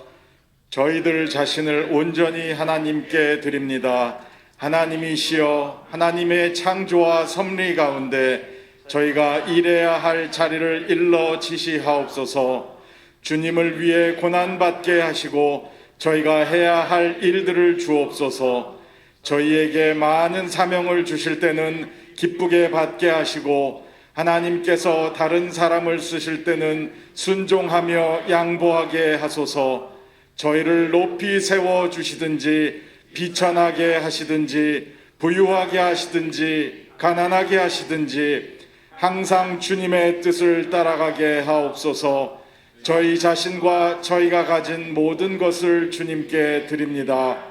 저희들 자신을 온전히 하나님께 드립니다. 하나님이시여, 하나님의 창조와 섭리 가운데 저희가 일해야 할 자리를 일러 지시하옵소서. 주님을 위해 고난받게 하시고 저희가 해야 할 일들을 주옵소서. 저희에게 많은 사명을 주실 때는 기쁘게 받게 하시고 하나님께서 다른 사람을 쓰실 때는 순종하며 양보하게 하소서. 저희를 높이 세워 주시든지 비천하게 하시든지 부유하게 하시든지 가난하게 하시든지 항상 주님의 뜻을 따라가게 하옵소서. 저희 자신과 저희가 가진 모든 것을 주님께 드립니다.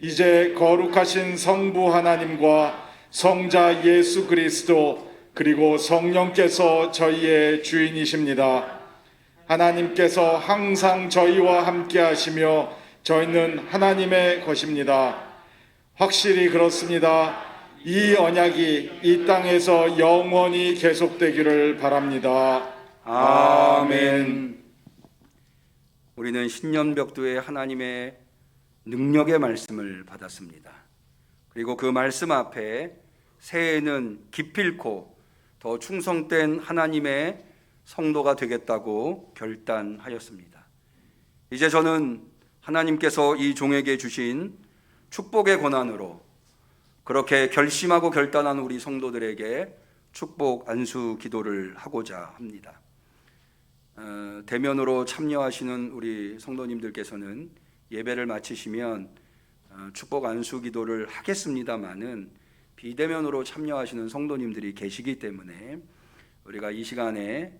이제 거룩하신 성부 하나님과 성자 예수 그리스도 그리고 성령께서 저희의 주인이십니다. 하나님께서 항상 저희와 함께 하시며 저희는 하나님의 것입니다. 확실히 그렇습니다. 이 언약이 이 땅에서 영원히 계속되기를 바랍니다. 아멘. 우리는 신년벽두에 하나님의 능력의 말씀을 받았습니다. 그리고 그 말씀 앞에 새해에는 기필코 더 충성된 하나님의 성도가 되겠다고 결단하였습니다. 이제 저는 하나님께서 이 종에게 주신 축복의 권한으로 그렇게 결심하고 결단한 우리 성도들에게 축복 안수 기도를 하고자 합니다. 대면으로 참여하시는 우리 성도님들께서는 예배를 마치시면 축복 안수 기도를 하겠습니다마는 비대면으로 참여하시는 성도님들이 계시기 때문에 우리가 이 시간에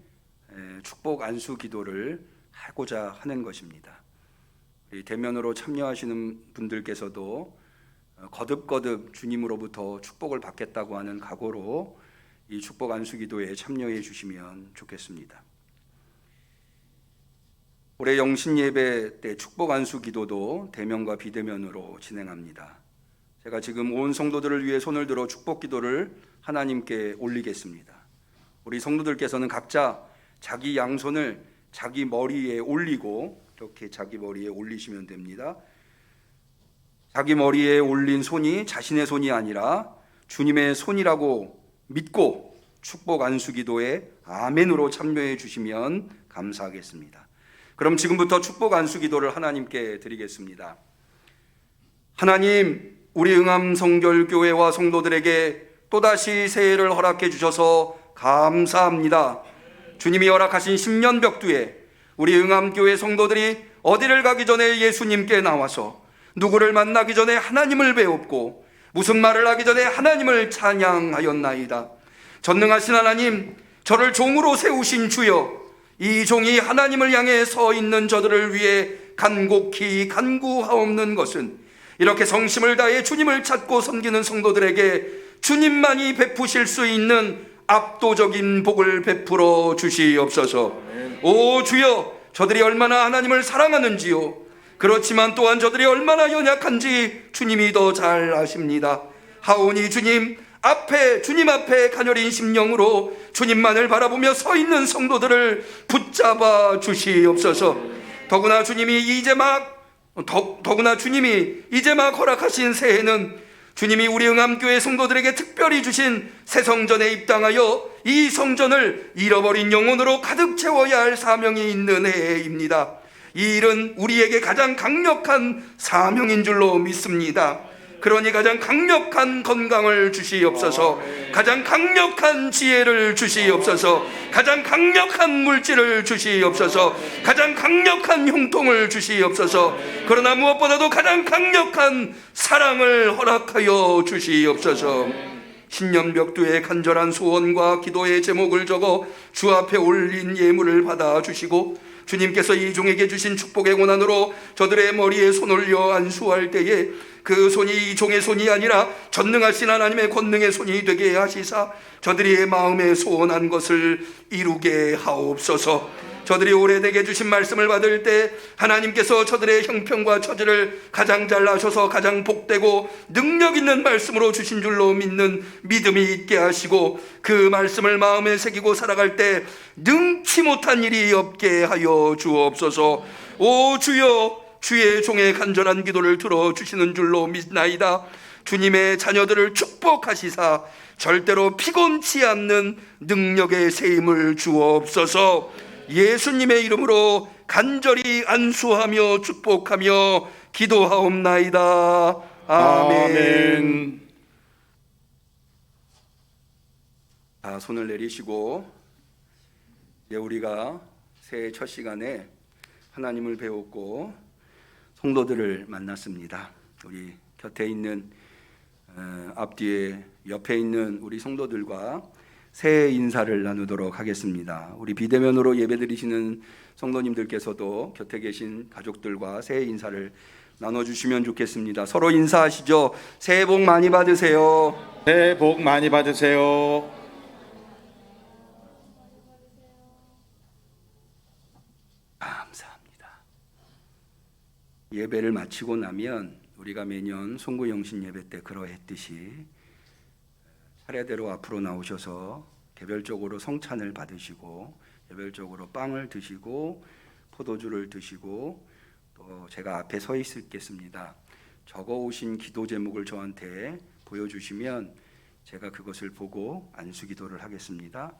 축복 안수 기도를 하고자 하는 것입니다. 우리 대면으로 참여하시는 분들께서도 거듭거듭 주님으로부터 축복을 받겠다고 하는 각오로 이 축복 안수 기도에 참여해 주시면 좋겠습니다. 올해 영신 예배 때 축복 안수 기도도 대면과 비대면으로 진행합니다. 제가 지금 온 성도들을 위해 손을 들어 축복 기도를 하나님께 올리겠습니다. 우리 성도들께서는 각자 자기 양손을 자기 머리에 올리고 이렇게 자기 머리에 올리시면 됩니다. 자기 머리에 올린 손이 자신의 손이 아니라 주님의 손이라고 믿고 축복 안수 기도에 아멘으로 참여해 주시면 감사하겠습니다. 그럼 지금부터 축복 안수 기도를 하나님께 드리겠습니다. 하나님, 우리 응암성결교회와 성도들에게 또다시 새해를 허락해 주셔서 감사합니다. 주님이 허락하신 10년 벽두에 우리 응암교회 성도들이 어디를 가기 전에 예수님께 나와서 누구를 만나기 전에 하나님을 배웠고 무슨 말을 하기 전에 하나님을 찬양하였나이다. 전능하신 하나님, 저를 종으로 세우신 주여, 이 종이 하나님을 향해 서 있는 저들을 위해 간곡히 간구하옵는 것은 이렇게 성심을 다해 주님을 찾고 섬기는 성도들에게 주님만이 베푸실 수 있는 압도적인 복을 베풀어 주시옵소서. 오 주여, 저들이 얼마나 하나님을 사랑하는지요, 그렇지만 또한 저들이 얼마나 연약한지 주님이 더 잘 아십니다. 하오니 주님 앞에 가녀린 심령으로 주님만을 바라보며 서 있는 성도들을 붙잡아 주시옵소서. 더구나 주님이 이제 막 허락하신 새해는 주님이 우리 응암교회 성도들에게 특별히 주신 새 성전에 입당하여 이 성전을 잃어버린 영혼으로 가득 채워야 할 사명이 있는 해입니다. 이 일은 우리에게 가장 강력한 사명인 줄로 믿습니다. 그러니 가장 강력한 건강을 주시옵소서, 가장 강력한 지혜를 주시옵소서, 가장 강력한 물질을 주시옵소서, 가장 강력한 형통을 주시옵소서, 그러나 무엇보다도 가장 강력한 사랑을 허락하여 주시옵소서. 신년벽두에 간절한 소원과 기도의 제목을 적어 주 앞에 올린 예물을 받아 주시고 주님께서 이 종에게 주신 축복의 고난으로 저들의 머리에 손 올려 안수할 때에 그 손이 이 종의 손이 아니라 전능하신 하나님의 권능의 손이 되게 하시사 저들이 마음에 소원한 것을 이루게 하옵소서. 저들이 오래되게 주신 말씀을 받을 때 하나님께서 저들의 형편과 처지를 가장 잘 아셔서 가장 복되고 능력 있는 말씀으로 주신 줄로 믿는 믿음이 있게 하시고 그 말씀을 마음에 새기고 살아갈 때 능치 못한 일이 없게 하여 주옵소서. 오 주여, 주의 종의 간절한 기도를 들어주시는 줄로 믿나이다. 주님의 자녀들을 축복하시사 절대로 피곤치 않는 능력의 세임을 주옵소서. 예수님의 이름으로 간절히 안수하며 축복하며 기도하옵나이다. 아멘. 자, 손을 내리시고 이제 우리가 새해 첫 시간에 하나님을 배웠고 성도들을 만났습니다. 우리 곁에 있는 앞뒤에 옆에 있는 우리 성도들과 새해 인사를 나누도록 하겠습니다. 우리 비대면으로 예배드리시는 성도님들께서도 곁에 계신 가족들과 새해 인사를 나눠주시면 좋겠습니다. 서로 인사하시죠. 새해 복 많이 받으세요. 새해 복 많이 받으세요. 감사합니다. 예배를 마치고 나면 우리가 매년 송구영신 예배 때 그러했듯이 차례대로 앞으로 나오셔서 개별적으로 성찬을 받으시고 개별적으로 빵을 드시고 포도주를 드시고 또 제가 앞에 서 있겠습니다. 적어오신 기도 제목을 저한테 보여주시면 제가 그것을 보고 안수기도를 하겠습니다.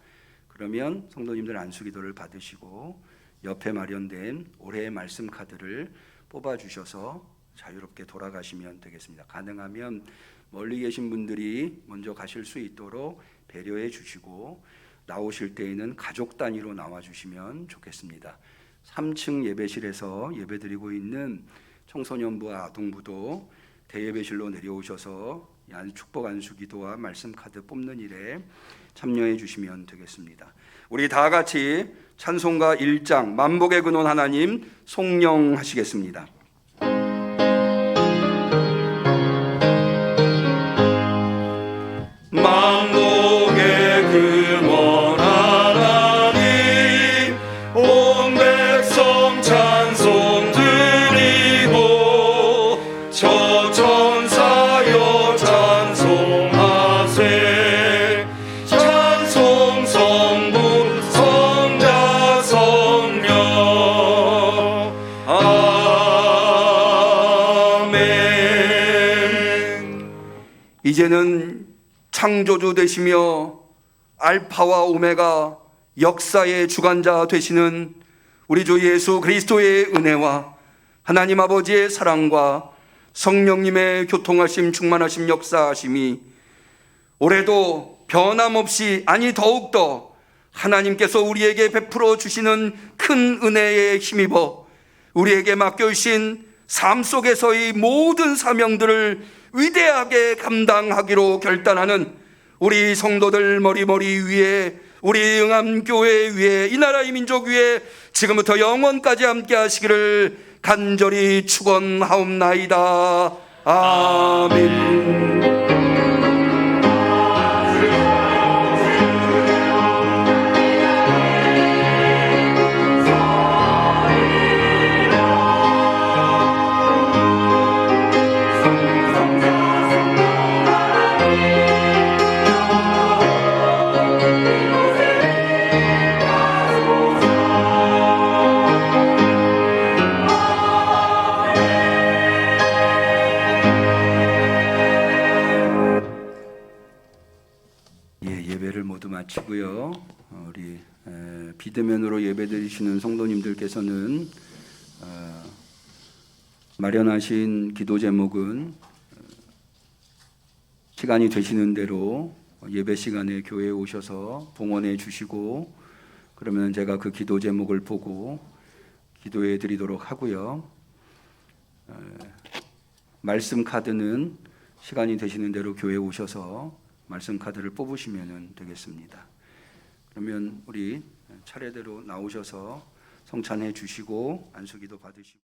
그러면 성도님들 안수기도를 받으시고 옆에 마련된 올해의 말씀 카드를 뽑아주셔서 자유롭게 돌아가시면 되겠습니다. 가능하면 멀리 계신 분들이 먼저 가실 수 있도록 배려해 주시고 나오실 때에는 가족 단위로 나와 주시면 좋겠습니다. 3층 예배실에서 예배드리고 있는 청소년부와 아동부도 대예배실로 내려오셔서 축복 안수기도와 말씀 카드 뽑는 일에 참여해 주시면 되겠습니다. 우리 다 같이 찬송가 1장 만복의 근원 하나님 송영하시겠습니다. 만복의 근원 하나님 온 백성 찬송 드리고 저 천사여 찬송하세 찬송 성부 성자 성령 아멘. 이제는 창조주 되시며 알파와 오메가 역사의 주관자 되시는 우리 주 예수 그리스도의 은혜와 하나님 아버지의 사랑과 성령님의 교통하심 충만하심 역사하심이 올해도 변함없이 아니 더욱더 하나님께서 우리에게 베풀어 주시는 큰 은혜에 힘입어 우리에게 맡겨주신 삶 속에서의 모든 사명들을 위대하게 감당하기로 결단하는 우리 성도들 머리머리 위에, 우리 응암교회 위에, 이 나라의 민족 위에 지금부터 영원까지 함께 하시기를 간절히 축원하옵나이다. 아멘. 예배를 모두 마치고요. 우리 비대면으로 예배드리시는 성도님들께서는 마련하신 기도 제목은 시간이 되시는 대로 예배 시간에 교회에 오셔서 봉헌해 주시고, 그러면 제가 그 기도 제목을 보고 기도해 드리도록 하고요. 말씀 카드는 시간이 되시는 대로 교회에 오셔서 말씀 카드를 뽑으시면 되겠습니다. 그러면 우리 차례대로 나오셔서 성찬해 주시고 안수기도 받으시고